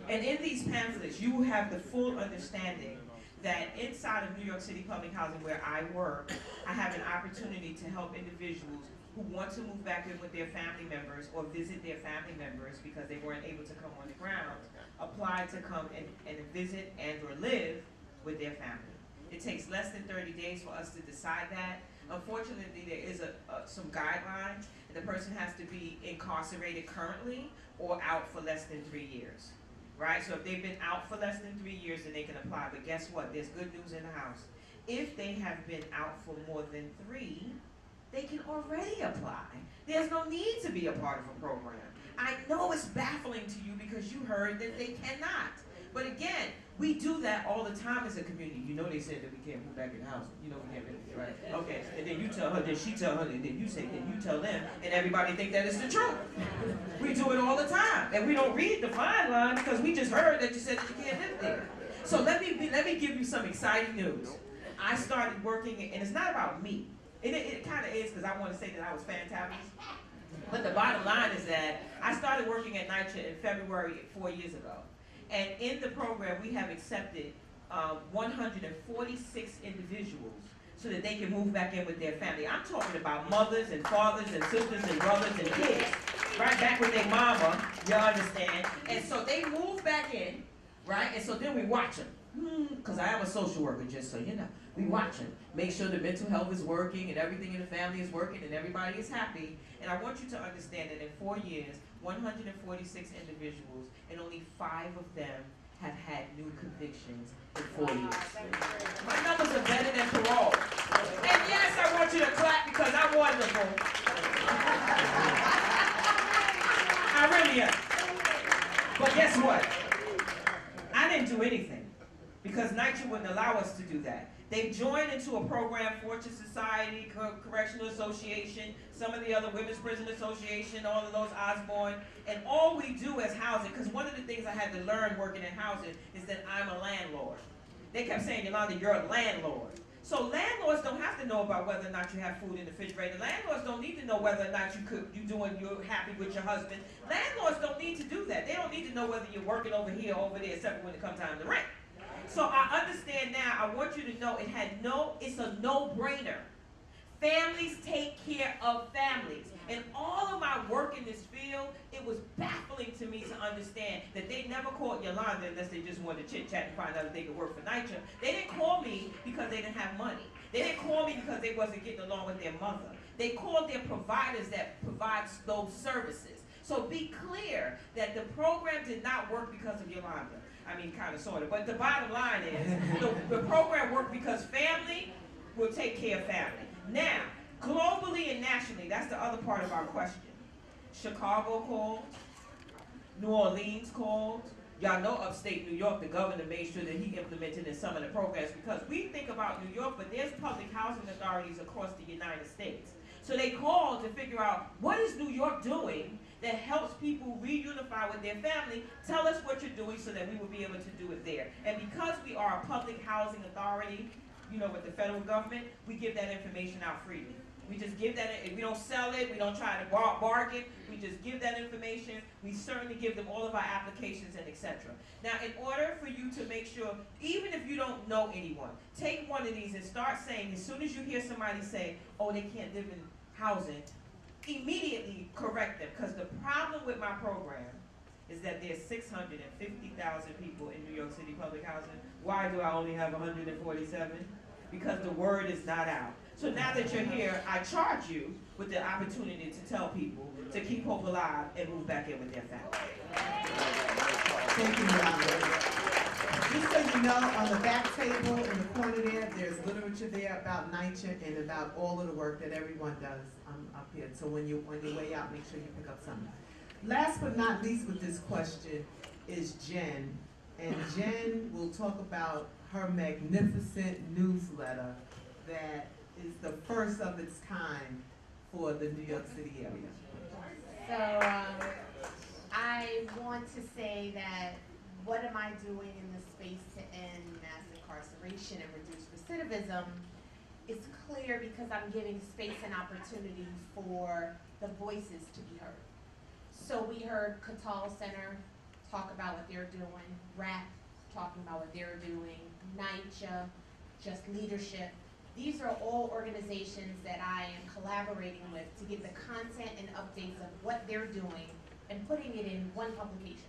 And in these pamphlets, you will have the full understanding that inside of New York City Public Housing, where I work, I have an opportunity to help individuals who want to move back in with their family members or visit their family members because they weren't able to come on the ground, apply to come and visit and or live with their family. It takes less than 30 days for us to decide that. Unfortunately, there is some guidelines, and the person has to be incarcerated currently or out for less than 3 years. Right? So if they've been out for less than 3 years, then they can apply. But guess what? There's good news in the house. If they have been out for more than 3, they can already apply. There's no need to be a part of a program. I know it's baffling to you because you heard that they cannot. But again, we do that all the time as a community. You know they said that we can't move back in housing. You know we can't, right? Okay, and then you tell her, then she tell her, and then you say, then you tell them, and everybody think that it's the truth. We do it all the time, and we don't read the fine line because we just heard that you said that you can't live there. So let me give you some exciting news. I started working, and it's not about me. It kind of is because I want to say that I was fantabulous. But the bottom line is that I started working at NYCHA in February 4 years ago. And in the program, we have accepted 146 individuals so that they can move back in with their family. I'm talking about mothers and fathers and sisters and brothers and kids, right back with their mama, you understand? And so they move back in, right? And so then we watch them. Because I am a social worker, just so you know. We watch them. Make sure the mental health is working and everything in the family is working and everybody is happy. And I want you to understand that in 4 years, 146 individuals, and only 5 of them have had new convictions in 4 years. My numbers are better than parole. And yes, I want you to clap because I'm wonderful. I really am. But guess what? I didn't do anything because NYCHA wouldn't allow us to do that. They've joined into a program, Fortune Society, Correctional Association, some of the other Women's Prison Association, all of those Osborne, and all we do as housing, because one of the things I had to learn working in housing is that I'm a landlord. They kept saying, Yolanda, you're a landlord. So landlords don't have to know about whether or not you have food in the refrigerator. Landlords don't need to know whether or not you're happy with your husband. Landlords don't need to do that. They don't need to know whether you're working over here or over there, except for when it comes time to rent. So I understand now, I want you to know it's a no-brainer. Families take care of families. And all of my work in this field, it was baffling to me to understand that they never called Yolanda unless they just wanted to chit-chat and find out if they could work for NYCHA. They didn't call me because they didn't have money. They didn't call me because they wasn't getting along with their mother. They called their providers that provides those services. So be clear that the program did not work because of Yolanda. I mean, kind of, sort of. But the bottom line is, the program worked because family will take care of family. Now, globally and nationally, that's the other part of our question. Chicago called. New Orleans called. Y'all know upstate New York, the governor made sure that he implemented in some of the programs because we think about New York, but there's public housing authorities across the United States. So they called to figure out, what is New York doing that helps people reunify with their family? Tell us what you're doing so that we will be able to do it there. And because we are a public housing authority, you know, with the federal government, we give that information out freely. We just give that, we don't sell it, we don't try to bargain, we just give that information. We certainly give them all of our applications and etc. Now, in order for you to make sure, even if you don't know anyone, take one of these and start saying, as soon as you hear somebody say, oh, they can't live in housing, immediately correct them. Because the problem with my program is that there's 650,000 people in New York City public housing. Why do I only have 147? Because the word is not out. So now that you're here, I charge you with the opportunity to tell people to keep hope alive and move back in with their family. Thank you, Yolanda. Just so you know, on the back table in the corner there, there's literature there about NYCHA and about all of the work that everyone does up here. So when you're way out, make sure you pick up something. Last but not least with this question is Jen. And Jen will talk about her magnificent newsletter that is the first of its kind for the New York City area. So I want to say that what am I doing in the space to end mass incarceration and reduce recidivism, it's clear because I'm giving space and opportunity for the voices to be heard. So we heard Catal Center talk about what they're doing, RAP talking about what they're doing, NYCHA, Just Leadership. These are all organizations that I am collaborating with to get the content and updates of what they're doing and putting it in one publication.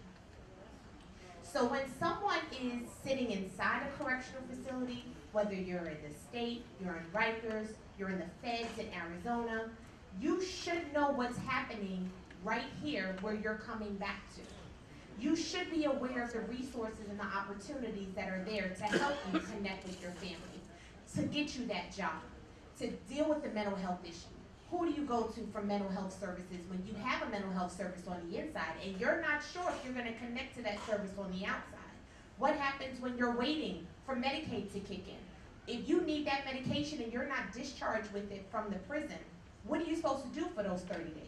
So when someone is sitting inside a correctional facility, whether you're in the state, you're in Rikers, you're in the feds in Arizona, you should know what's happening right here where you're coming back to. You should be aware of the resources and the opportunities that are there to help you connect with your family, to get you that job, to deal with the mental health issue. Who do you go to for mental health services when you have a mental health service on the inside and you're not sure if you're going to connect to that service on the outside? What happens when you're waiting for Medicaid to kick in? If you need that medication and you're not discharged with it from the prison, what are you supposed to do for those 30 days?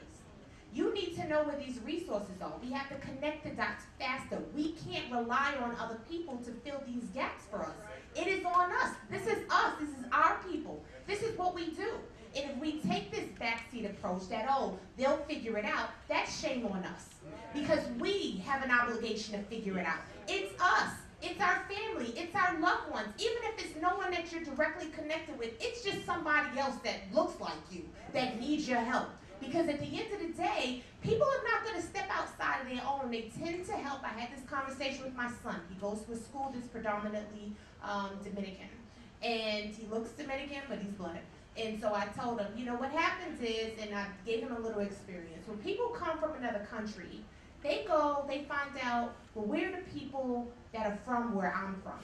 You need to know where these resources are. We have to connect the dots faster. We can't rely on other people to fill these gaps for us. It is on us. This is us. This is our people. This is what we do. And if we take this backseat approach that, oh, they'll figure it out, that's shame on us. Because we have an obligation to figure it out. It's us. It's our family. It's our loved ones. Even if it's no one that you're directly connected with, it's just somebody else that looks like you, that needs your help. Because at the end of the day, people are not going to step outside of their own. They tend to help. I had this conversation with my son. He goes to a school that's predominantly Dominican. And he looks Dominican, but he's black. And so I told him, you know, what happens is, and I gave him a little experience. When people come from another country, they go, they find out, well, where are the people that are from where I'm from?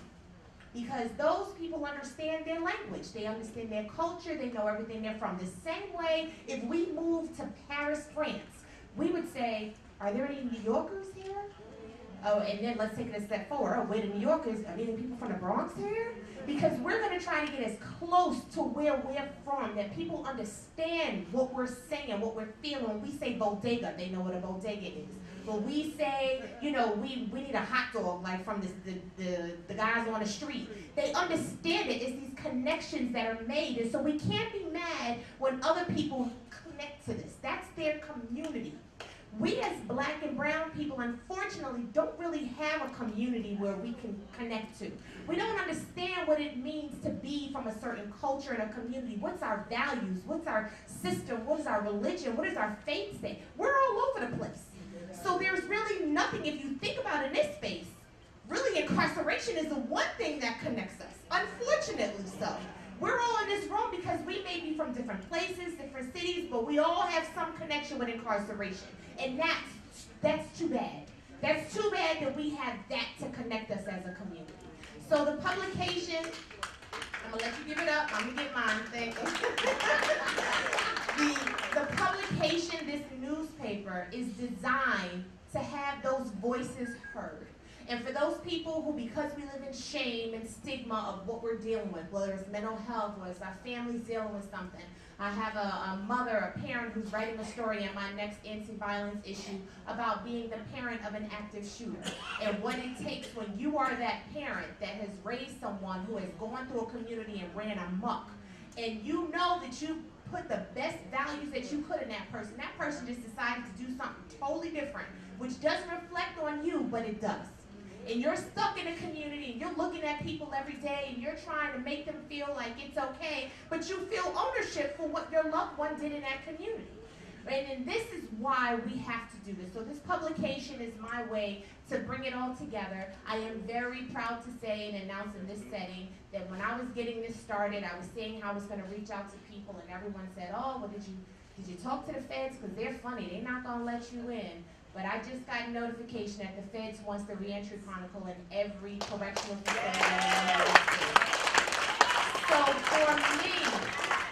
Because those people understand their language. They understand their culture. They know everything they're from. The same way, if we moved to Paris, France, we would say, are there any New Yorkers here? Oh, and then let's take it a step forward. Oh, where the New Yorkers, are there any people from the Bronx here? Because we're going to try to get as close to where we're from, that people understand what we're saying, what we're feeling. When we say bodega, they know what a bodega is. When we say, you know, we need a hot dog, like from the guys on the street, they understand it. It's these connections that are made. And so we can't be mad when other people connect to this. That's their community. We as black and brown people, unfortunately, don't really have a community where we can connect to. We don't understand what it means to be from a certain culture and a community. What's our values? What's our system? What is our religion? What does our faith say? We're all over the place. So there's really nothing, if you think about in this space, really incarceration is the one thing that connects us, unfortunately so. We're all in this room because we may be from different places, different cities, but we all have some connection with incarceration. And that's too bad. That's too bad that we have that to connect us as a community. So the publication, I'm going to let you give it up. I'm going to get mine. Thank you. The publication, this newspaper, is designed to have those voices heard. And for those people who, because we live in shame and stigma of what we're dealing with, whether it's mental health, whether it's our families dealing with something. I have a mother, a parent who's writing a story in my next anti-violence issue about being the parent of an active shooter. And what it takes when you are that parent that has raised someone who has gone through a community and ran amok. And you know that you put the best values that you could in that person just decided to do something totally different, which doesn't reflect on you, but it does. And you're stuck in a community and you're looking at people every day and you're trying to make them feel like it's okay, but you feel ownership for what your loved one did in that community. And this is why we have to do this. So this publication is my way to bring it all together. I am very proud to say and announce in this setting that when I was getting this started, I was saying how I was going to reach out to people, and everyone said, oh, well, did you talk to the feds? Because they're funny. They're not going to let you in. But I just got notification that the feds wants the reentry chronicle in every correctional facility in the United States. So for me,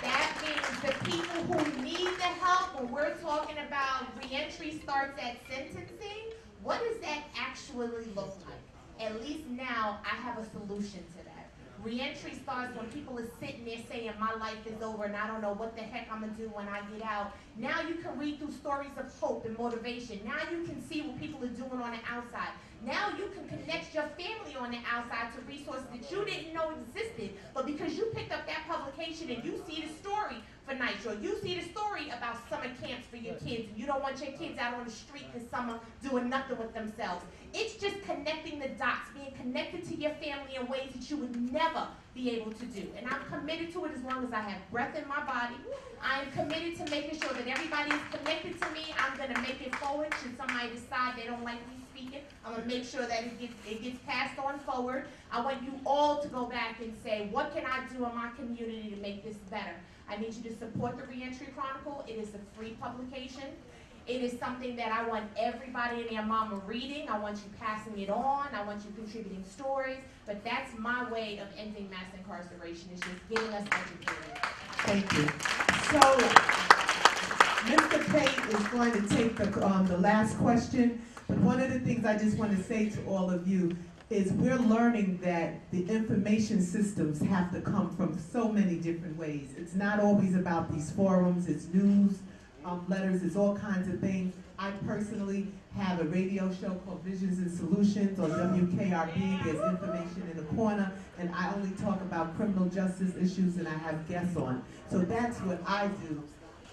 that means the people who need the help, when we're talking about reentry starts at sentencing, what does that actually look like? At least now I have a solution to that. Reentry starts when people are sitting there saying, my life is over and I don't know what the heck I'm gonna do when I get out. Now you can read through stories of hope and motivation. Now you can see what people are doing on the outside. Now you can connect your family on the outside to resources that you didn't know existed, but because you picked up that publication and you see the story for Nitro, you see the story about summer camps for your kids, and you don't want your kids out on the street this summer doing nothing with themselves. It's just connecting the dots, being connected to your family in ways that you would never be able to do. And I'm committed to it as long as I have breath in my body. I am committed to making sure that everybody is connected to me. I'm going to make it forward. Should somebody decide they don't like me speaking, I'm going to make sure that it gets passed on forward. I want you all to go back and say, what can I do in my community to make this better? I need you to support the Reentry Chronicle. It is a free publication. It is something that I want everybody and their mama reading. I want you passing it on. I want you contributing stories. But that's my way of ending mass incarceration, is just getting us educated. Thank you. So, Mr. Pate is going to take the last question. But one of the things I just want to say to all of you is we're learning that the information systems have to come from so many different ways. It's not always about these forums, it's news, letters, it's all kinds of things. I personally have a radio show called Visions and Solutions on WKRB. There's information in the corner, and I only talk about criminal justice issues, and I have guests on. So that's what I do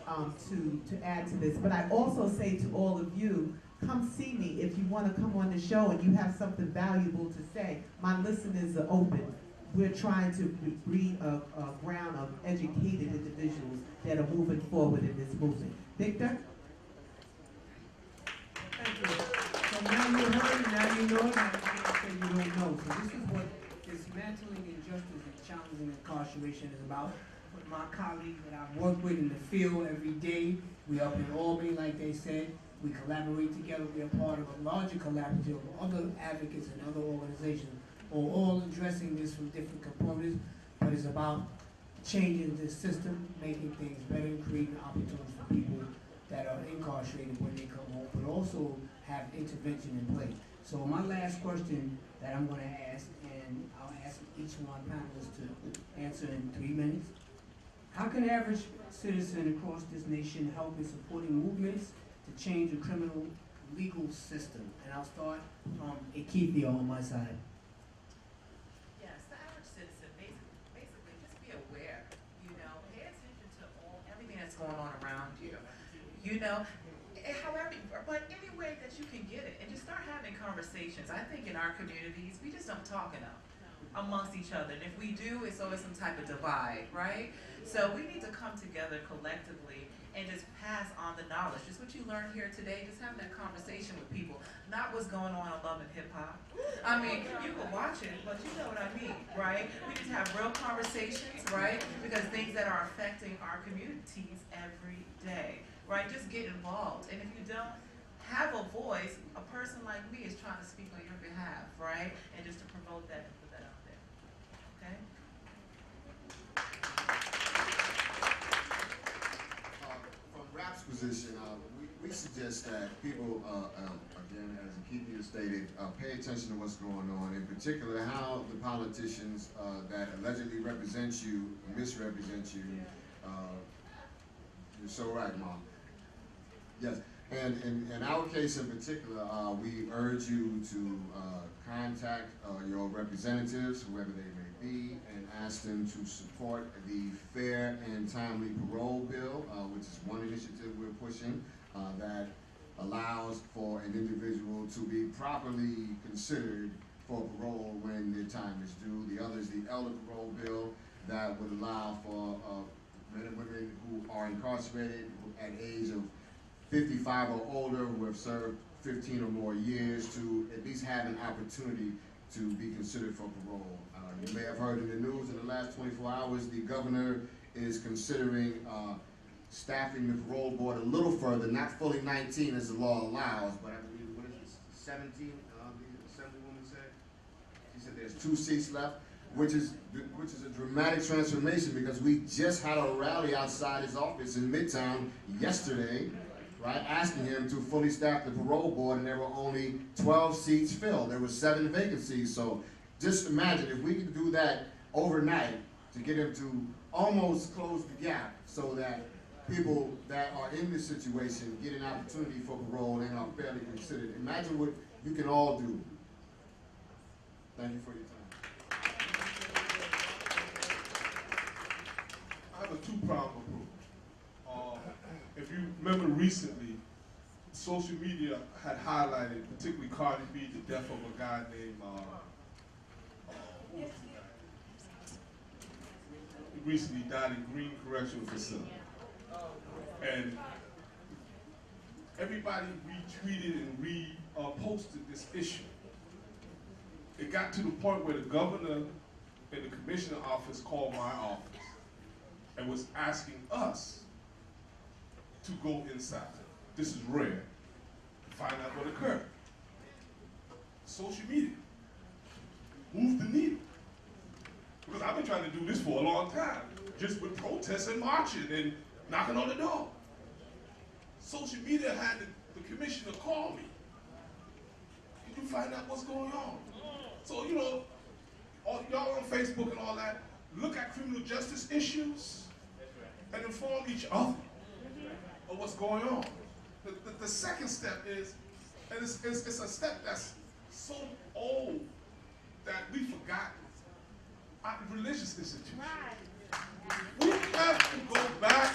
to add to this. But I also say to all of you, come see me if you want to come on the show and you have something valuable to say. My listeners are open. We're trying to breed a ground of educated individuals that are moving forward in this movement. Victor? Thank you. So now you heard it, now you know it, now you can't say you don't know. So this is what dismantling injustice and challenging incarceration is about. With my colleagues that I've worked with in the field every day, we up in Albany, like they said. We collaborate together. We are part of a larger collaborative of other advocates and other organizations, all addressing this from different components, but it's about changing the system, making things better, and creating opportunities for people that are incarcerated when they come home, but also have intervention in place. So my last question that I'm going to ask, and I'll ask each one panelist to answer in 3 minutes. How can the average citizen across this nation help in supporting movements to change the criminal legal system? And I'll start from Ekithia on my side. Yes, the average citizen basically just be aware, pay attention to everything that's going on around you, however, but any way that you can get it, and just start having conversations. I think in our communities, we just don't talk enough amongst each other, and if we do, it's always some type of divide, right? So we need to come together collectively and just pass on the knowledge. Just what you learned here today, just having that conversation with people, not what's going on Love and Hip Hop. I mean, you can watch it, but you know what I mean, right? We just have real conversations, right? Because things that are affecting our communities every day, right? Just get involved. And if you don't have a voice, a person like me is trying to speak on your behalf, right? And just to promote that and put that out there, okay? RAP's position, we suggest that people, again, as Akithia stated, pay attention to what's going on, in particular how the politicians that allegedly represent you, misrepresent you. You're so right, Mom. Yes, and in our case in particular, we urge you to contact your representatives, whoever they may be, and ask them to support the Fair and Timely Parole Bill, which is one initiative we're pushing that allows for an individual to be properly considered for parole when their time is due. The other is the Elder Parole Bill that would allow for men and women who are incarcerated at age of 55 or older, who have served 15 or more years, to at least have an opportunity to be considered for parole. You may have heard in the news in the last 24 hours, the governor is considering staffing the parole board a little further, not fully 19 as the law allows, but I believe, what is it, 17, the Assemblywoman said? She said there's 2 seats left, which is a dramatic transformation, because we just had a rally outside his office in Midtown yesterday, right, asking him to fully staff the parole board, and there were only 12 seats filled. There were 7 vacancies. So just imagine if we could do that overnight to get him to almost close the gap so that people that are in this situation get an opportunity for parole and are fairly considered. Imagine what you can all do. Thank you for your time. I have a two-pronged approach. If you remember recently, social media had highlighted, particularly Cardi B, the death of a guy named, what was his name? He recently died in Green Correctional Facility. And everybody retweeted and reposted this issue. It got to the point where the governor and the commissioner office called my office and was asking us to go inside. This is rare. To find out what occurred. Social media moved the needle. Because I've been trying to do this for a long time, just with protests and marching and knocking on the door. Social media had the commissioner call me. Can you find out what's going on? So, you know, y'all on Facebook and all that, look at criminal justice issues and inform each other of what's going on. The second step is, and it's a step that's so old that we forgot, religious institutions. We have to go back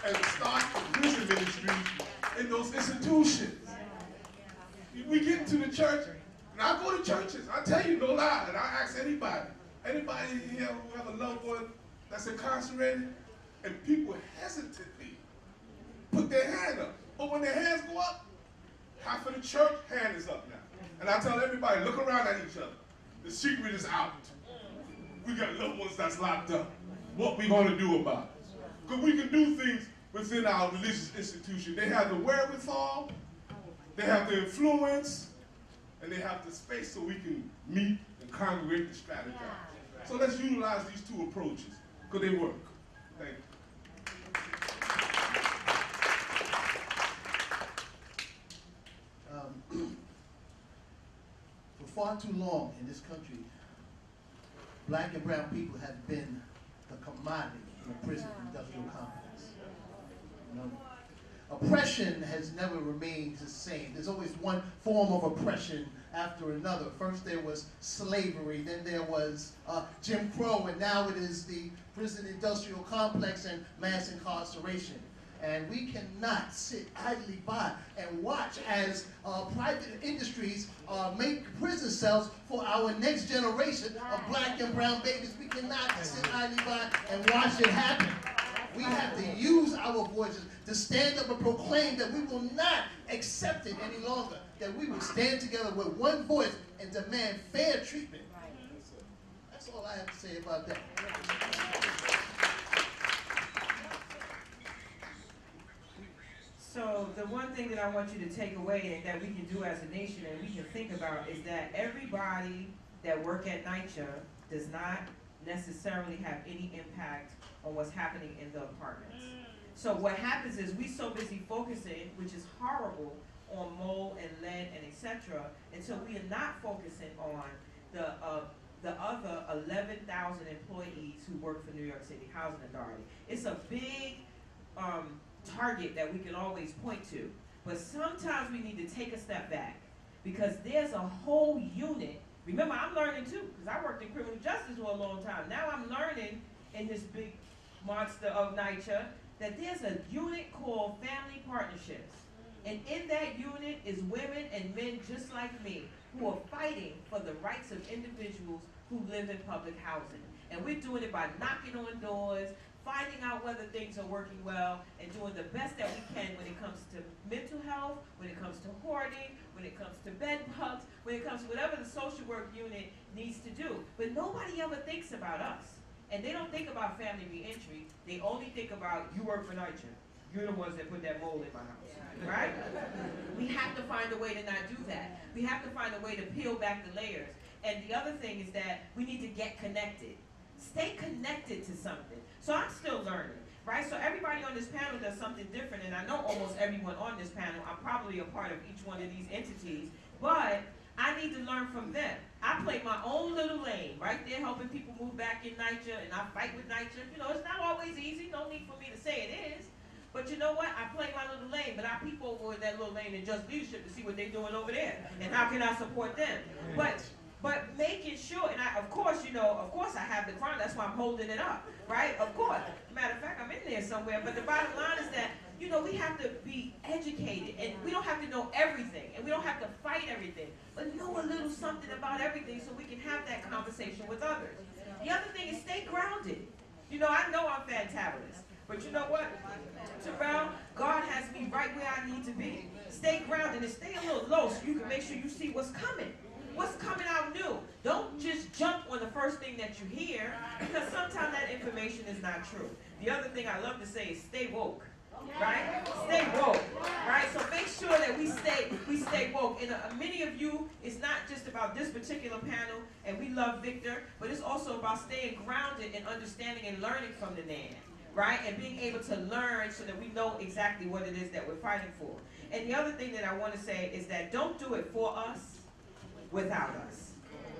and start the prison ministry in those institutions. We get to the church, and I go to churches, I tell you no lie, and I ask anybody here who have a loved one that's incarcerated, and people hesitantly put their hand up. But when their hands go up, half of the church hand is up now. And I tell everybody, look around at each other. The secret is out. We got loved ones that's locked up. What we gonna do about it? Because we can do things within our religious institution. They have the wherewithal, they have the influence, and they have the space so we can meet and congregate and strategize. So let's utilize these two approaches, because they work. Thank you. For far too long in this country, black and brown people have been the commodity in the prison industrial complex. You know, oppression has never remained the same. There's always one form of oppression after another. First there was slavery, then there was Jim Crow, and now it is the prison industrial complex and mass incarceration. And we cannot sit idly by and watch as private industries make prison cells for our next generation of black and brown babies. We cannot sit idly by and watch it happen. We have to use our voices to stand up and proclaim that we will not accept it any longer, that we will stand together with one voice and demand fair treatment. That's all I have to say about that. So the one thing that I want you to take away and that we can do as a nation and we can think about is that everybody that work at NYCHA does not necessarily have any impact on what's happening in the apartments. So what happens is we so busy focusing, which is horrible, on mold and lead and etc., until we are not focusing on the other 11,000 employees who work for New York City Housing Authority. It's a big target that we can always point to, but sometimes we need to take a step back because there's a whole unit. Remember, I'm learning too because I worked in criminal justice for a long time. Now I'm learning in this big monster of NYCHA that there's a unit called Family Partnerships, and in that unit is women and men just like me who are fighting for the rights of individuals who live in public housing. And we're doing it by knocking on doors, finding out whether things are working well, and doing the best that we can when it comes to mental health, when it comes to hoarding, when it comes to bed bugs, when it comes to whatever the social work unit needs to do. But nobody ever thinks about us. And they don't think about family reentry. They only think about, you work for NYCHA. You're the ones that put that mold in my house, right? We have to find a way to not do that. We have to find a way to peel back the layers. And the other thing is that we need to get connected. Stay connected to something. So I'm still learning, right? So everybody on this panel does something different, and I know almost everyone on this panel, I'm probably a part of each one of these entities, but I need to learn from them. I play my own little lane, right there helping people move back in NYCHA, and I fight with NYCHA. You know, it's not always easy, no need for me to say it is. But you know what? I play my little lane, but I peep over in that little lane in Just Leadership to see what they're doing over there, and how can I support them. But making sure, and of course I have the crown, that's why I'm holding it up, right? Of course. Matter of fact, I'm in there somewhere, but the bottom line is that, you know, we have to be educated, and we don't have to know everything, and we don't have to fight everything, but know a little something about everything so we can have that conversation with others. The other thing is stay grounded. You know I'm fantabulous, but you know what, Terrell, God has me right where I need to be. Stay grounded and stay a little low so you can make sure you see what's coming. What's coming out new. Don't just jump on the first thing that you hear, because sometimes that information is not true. The other thing I love to say is stay woke, right? Stay woke, right? So make sure that we stay woke. And many of you, it's not just about this particular panel, and we love Victor, but it's also about staying grounded and understanding and learning from the man, right? And being able to learn so that we know exactly what it is that we're fighting for. And the other thing that I want to say is that don't do it for us without us.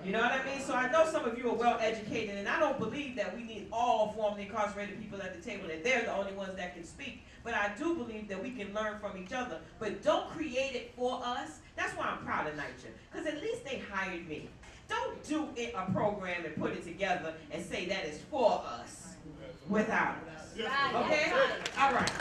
You know what I mean? So I know some of you are well educated, and I don't believe that we need all formerly incarcerated people at the table, and they're the only ones that can speak. But I do believe that we can learn from each other. But don't create it for us. That's why I'm proud of NYCHA, because at least they hired me. Don't do a program and put it together and say that is for us without us. Okay? All right.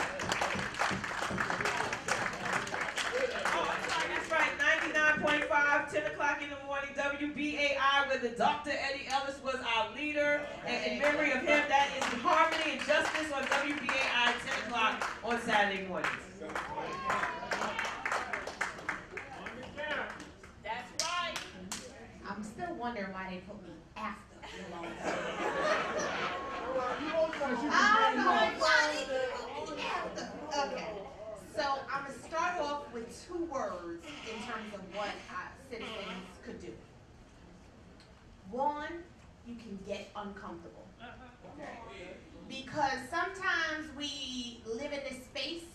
That's right, 99.5, 10 o'clock in the morning, WBAI, where the Dr. Eddie Ellis was our leader. And in memory of him, that is Harmony and Justice on WBAI, 10 o'clock on Saturday mornings. That's right. I'm still wondering why they put me after. I don't know why they put me after. Okay. So I'm going to start off with 2 words in terms of what citizens could do. One, you can get uncomfortable. Because sometimes we live in this space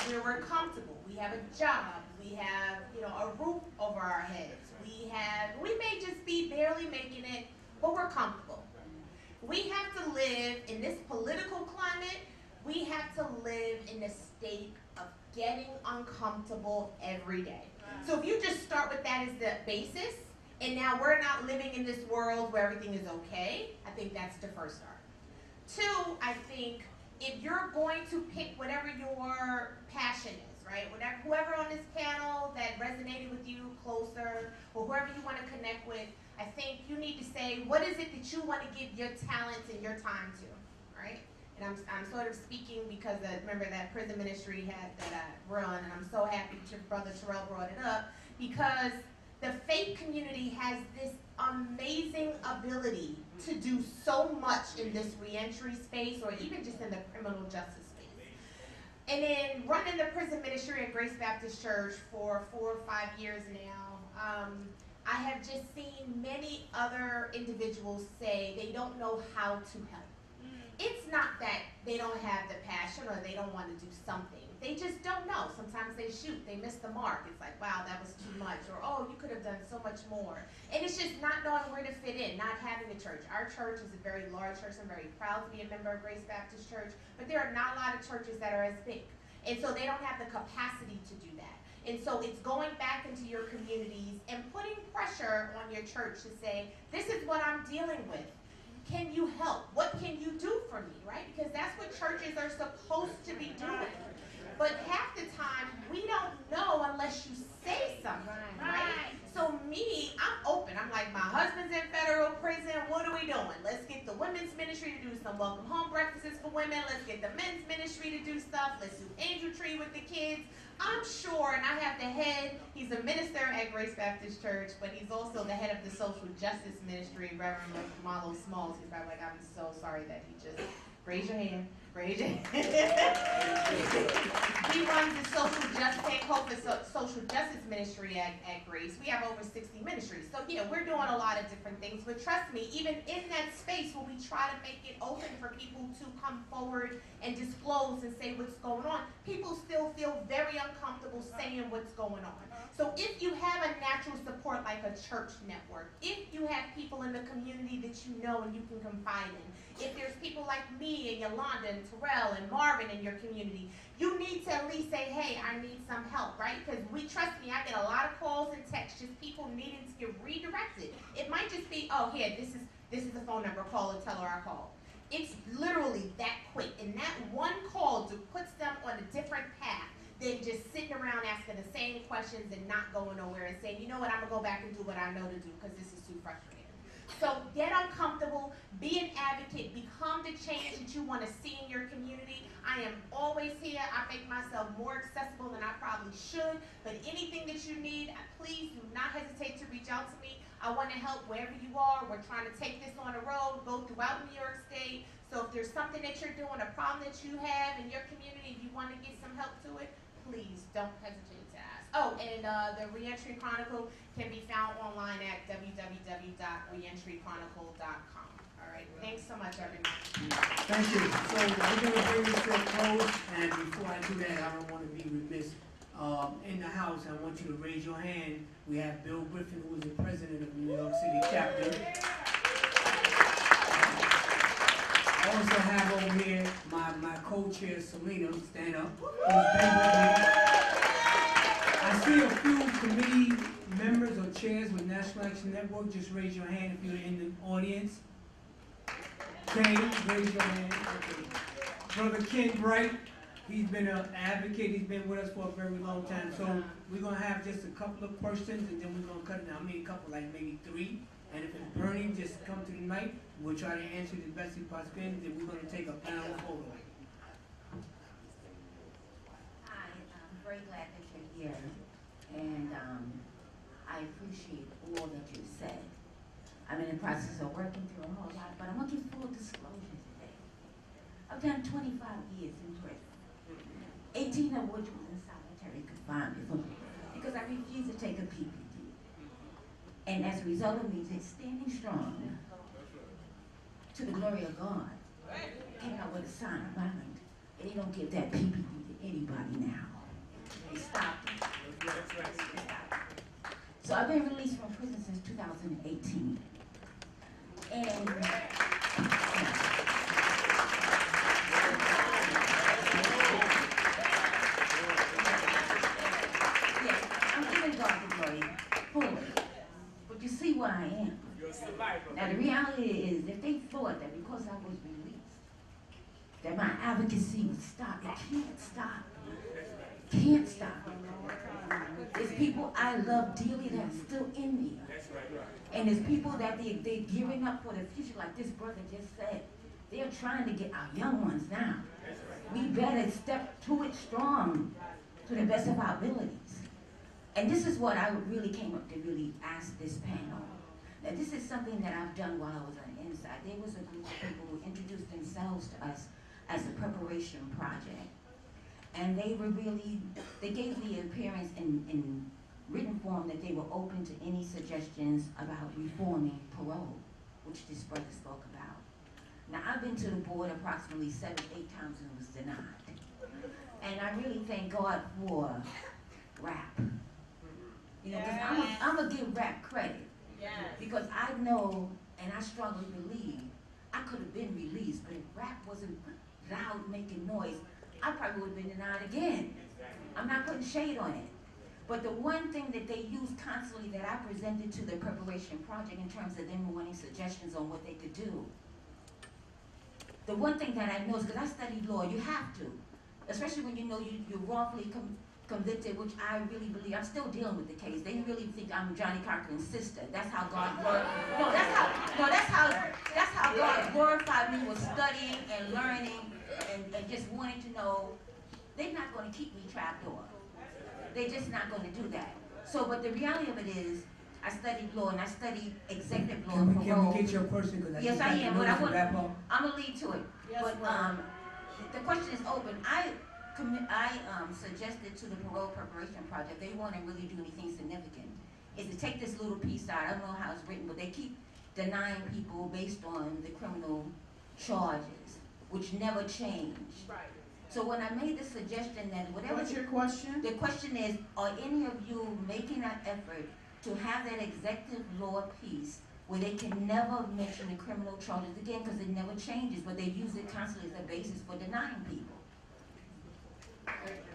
where we're comfortable. We have a job. We have, a roof over our heads. We may just be barely making it, but we're comfortable. We have to live in this political climate. We have to live in a state of getting uncomfortable every day. So if you just start with that as the basis, and now we're not living in this world where everything is okay, I think that's the first start. 2, I think if you're going to pick whatever your passion is, right? Whoever on this panel that resonated with you closer, or whoever you want to connect with, I think you need to say, what is it that you want to give your talents and your time to, right? And I'm sort of speaking because remember that prison ministry that I run, and I'm so happy Brother Terrell brought it up, because the faith community has this amazing ability to do so much in this reentry space, or even just in the criminal justice space. And in running the prison ministry at Grace Baptist Church for 4 or 5 years now, I have just seen many other individuals say they don't know how to help. It's not that they don't have the passion or they don't want to do something. They just don't know. Sometimes they shoot, they miss the mark. It's like, wow, that was too much. Or, oh, you could have done so much more. And it's just not knowing where to fit in, not having a church. Our church is a very large church. I'm very proud to be a member of Grace Baptist Church. But there are not a lot of churches that are as big. And so they don't have the capacity to do that. And so it's going back into your communities and putting pressure on your church to say, this is what I'm dealing with. Can you help? What can you do for me, right? Because that's what churches are supposed to be doing. But half the time, we don't know unless you say something, right? So me, I'm open. I'm like, my husband's in federal prison. What are we doing? Let's get the women's ministry to do some welcome home breakfasts for women. Let's get the men's ministry to do stuff. Let's do Angel Tree with the kids. I'm sure, and I have the head, he's a minister at Grace Baptist Church, but he's also the head of the social justice ministry, Reverend Marlo Smalls. He's probably like, I'm so sorry that he just, raise your hand, raise your hand. He runs the social justice ministry at Grace. We have over 60 ministries. So yeah, we're doing a lot of different things, but trust me, even in that space where we try to make it open for people to come forward and disclose and say what's going on, people still feel very uncomfortable saying what's going on. So if you have a natural support like a church network, if you have people in the community that you know and you can confide in, if there's people like me and Yolanda and Terrell and Marvin in your community, you need to at least say, hey, I need some help, right? Because trust me, I get a lot of calls and texts, just people needing to get redirected. It might just be, oh, here, this is the phone number, call and tell her I called. It's literally that quick, and that one call puts them on a different path than just sitting around asking the same questions and not going nowhere and saying, you know what, I'm gonna go back and do what I know to do because this is too frustrating. So get uncomfortable, be an advocate, become the change that you want to see in your community. I am always here. I make myself more accessible than I probably should, but anything that you need, please do not hesitate to reach out to me. I want to help wherever you are. We're trying to take this on the road, go throughout New York State. So if there's something that you're doing, a problem that you have in your community, if you want to get some help to it, please don't hesitate to ask. Oh, and the Reentry Chronicle can be found online at www.reentrychronicle.com. All right, thanks so much, everyone. Thank you. So we're going to bring this to a close, and before I do that, I don't want to be remiss. In the house, I want you to raise your hand. We have Bill Griffin, who is the president of the New York City chapter. I also have over here my co-chair, Selena, stand up, who's been with me. I see a few committee members or chairs with National Action Network. Just raise your hand if you're in the audience. Kane, raise your hand. Okay. Brother Ken Bright, he's been an advocate. He's been with us for a very long time. So we're going to have just a couple of questions, and then we're going to cut it down. I mean, a couple, like maybe 3. And if it's burning, just come to the mic. We'll try to answer the best we possibly can. Then we're going to take a panel photo. Hi, I'm very glad that you're here, and I appreciate all that you said. I'm in the process of working through a whole lot, but I'm looking full disclosure today. I've done 25 years in prison, 18 of which was in solitary confinement because I refused to take a PPD. And as a result of me just standing strong to the glory of God, came out with a sign of mind, and they don't give that PPD to anybody now. They stopped it. So I've been released from prison since 2018. And yeah, I'm giving God the glory fully. But you see where I am. Now the reality is, if they thought that because I was released, that my advocacy would stop, it can't stop. Can't stop. There's people I love dearly that are still in me. And there's people that they're gearing up for the future, like this brother just said. They're trying to get our young ones now. We better step to it strong to the best of our abilities. And this is what I really came up to really ask this panel. Now this is something that I've done while I was on the inside. There was a group of people who introduced themselves to us as the Preparation Project. And they gave the appearance in written form that they were open to any suggestions about reforming parole, which this brother spoke about. Now, I've been to the board approximately 7, 8 times and was denied. And I really thank God for rap. You know, because I'm going to give rap credit. Yes. Because I know, and I strongly believe, I could have been released, but if rap wasn't loud, making noise, I probably would have been denied again. I'm not putting shade on it. But the one thing that they used constantly that I presented to the Preparation Project in terms of them wanting suggestions on what they could do. The one thing that I know is, because I studied law, you have to. Especially when you know you're wrongfully convicted, which I really believe, I'm still dealing with the case. They really think I'm Johnny Cochran's sister. That's how God glorified. That's how God glorified me, was studying and learning and just wanting to know. They're not going to keep me trapped door. They're just not going to do that. So, but the reality of it is, I studied law and I studied executive law and parole. Can we get your question? Yes, I am, but I'm going to lead to it. Yes, but the question is open. I suggested to the Parole Preparation Project, they want to really do anything significant, is to take this little piece out. I don't know how it's written, but they keep denying people based on the criminal charges, which never change. Right. So when I made the suggestion that whatever What's your question? the question is, are any of you making an effort to have that executive law piece where they can never mention the criminal charges again because it never changes, but they use it constantly as a basis for denying people?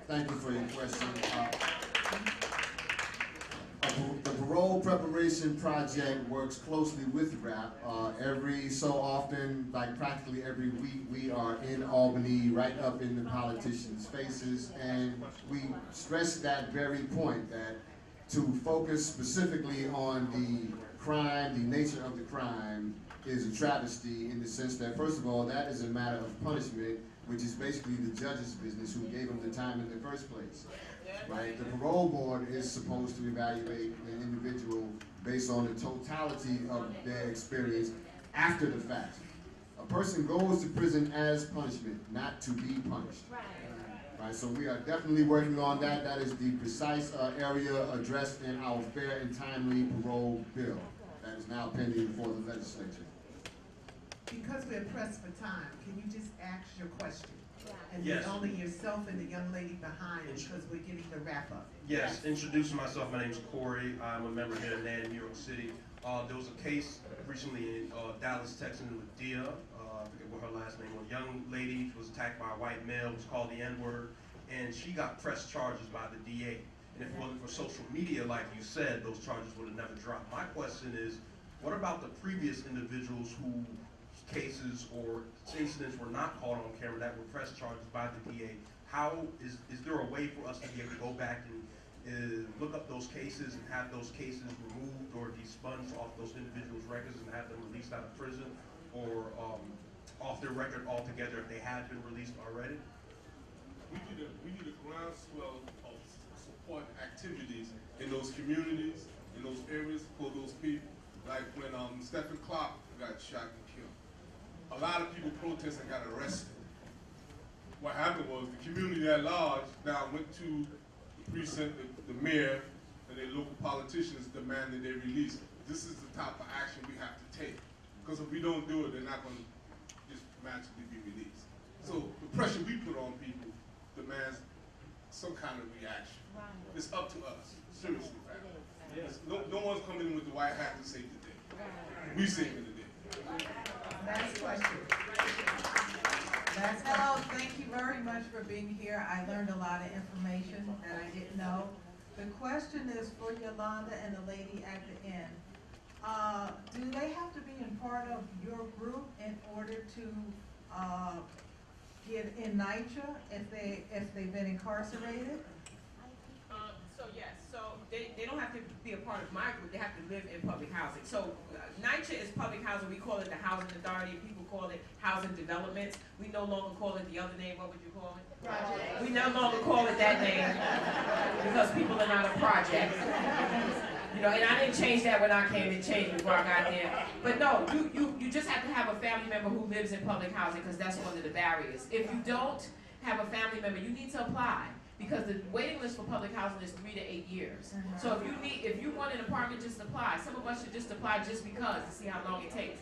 Thank you for your question. The Parole Preparation Project works closely with RAP. Every so often, like practically every week, we are in Albany, right up in the politicians' faces, and we stress that very point, that to focus specifically on the crime, the nature of the crime, is a travesty in the sense that, first of all, that is a matter of punishment, which is basically the judge's business who gave him the time in the first place. Right? The parole board is supposed to evaluate an individual based on the totality of their experience after the fact. A person goes to prison as punishment, not to be punished. Right? So we are definitely working on that. That is the precise area addressed in our fair and timely parole bill that is now pending before the legislature. Because we're pressed for time, can you just ask your question? And Yes. then only yourself and the young lady behind, because we're getting the wrap up. Yes, introducing myself, my name is Corey. I'm a member here in New York City. There was a case recently in Dallas, Texas with Dia, I forget what her last name was. A young lady was attacked by a white male, was called the N-word, and she got pressed charges by the DA. And if it wasn't for social media, like you said, those charges would have never dropped. My question is, what about the previous individuals who cases or incidents were not caught on camera that were press charges by the DA? How is there a way for us to be able to go back and look up those cases and have those cases removed or expunged off those individuals' records and have them released out of prison or off their record altogether if they have been released already? We need a groundswell of support activities in those communities, in those areas for those people. Like when Stephen Clark got shot and killed. A lot of people protested and got arrested. What happened was the community at large now went to the precinct, the mayor, and their local politicians demanded they release. This is the type of action we have to take. Because if we don't do it, they're not going to just magically be released. So the pressure we put on people demands some kind of reaction. It's up to us, seriously. No one's coming in with the white hat to save the day. We saving the day. Last question. Hello, thank you very much for being here. I learned a lot of information that I didn't know. The question is for Yolanda and the lady at the end. Do they have to be in part of your group in order to get in NYCHA if they've been incarcerated? So yes, so they don't have to be a part of my group, they have to live in public housing. So NYCHA is public housing, we call it the Housing Authority, people call it housing developments. We no longer call it the other name, what would you call it? Project. We no longer call it that name because people are not a project. You know, and I didn't change that when I came, it changed before I got there. But no, you just have to have a family member who lives in public housing because that's one of the barriers. If you don't have a family member, you need to apply. Because the waiting list for public housing is 3 to 8 years. So if you want an apartment, just apply. Some of us should just apply just because to see how long it takes.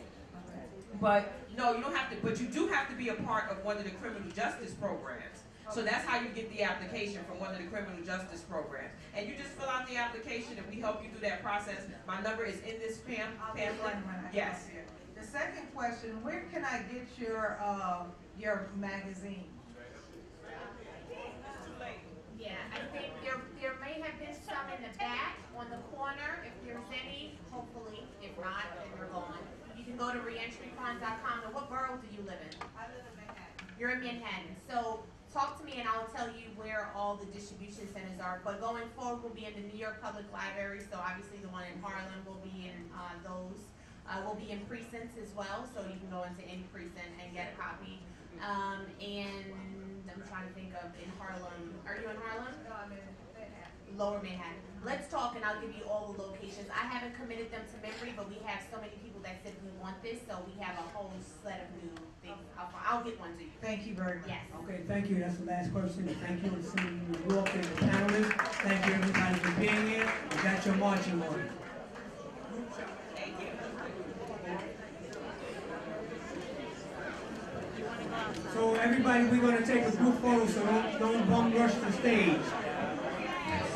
But no, you don't have to. But you do have to be a part of one of the criminal justice programs. So that's how you get the application from one of the criminal justice programs. And you just fill out the application, and we help you through that process. My number is in this pamphlet. Yes. The second question: where can I get your magazine? Yeah, I think there may have been some in the back on the corner. If there's any, hopefully. If not, then they're gone. You can go to reentryfunds.com. And what borough do you live in? I live in Manhattan. You're in Manhattan. So talk to me and I'll tell you where all the distribution centers are. But going forward, we'll be in the New York Public Library. So obviously the one in Harlem will be in those. We'll be in precincts as well. So you can go into any precinct and get a copy. And I'm trying to think of in Harlem. Are you in Harlem? No, I'm in Manhattan. Lower Manhattan. Let's talk and I'll give you all the locations. I haven't committed them to memory, but we have so many people that said we want this, so we have a whole set of new things. I'll get one to you. Thank you very much. Yes. Okay, thank you. That's the last question. Thank you to the city of New York and the panelists. Thank you everybody for being here. You got your marching orders. Thank you. So everybody, we're gonna take a group photo, so don't bum rush the stage.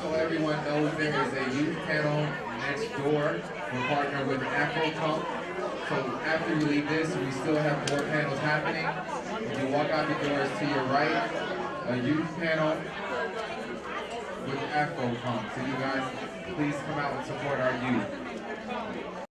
So everyone knows there is a youth panel next door. We're partnered with Afro Pump. So after you leave this, we still have more panels happening. If you walk out the doors to your right, a youth panel with Afro Pump. So you guys, please come out and support our youth.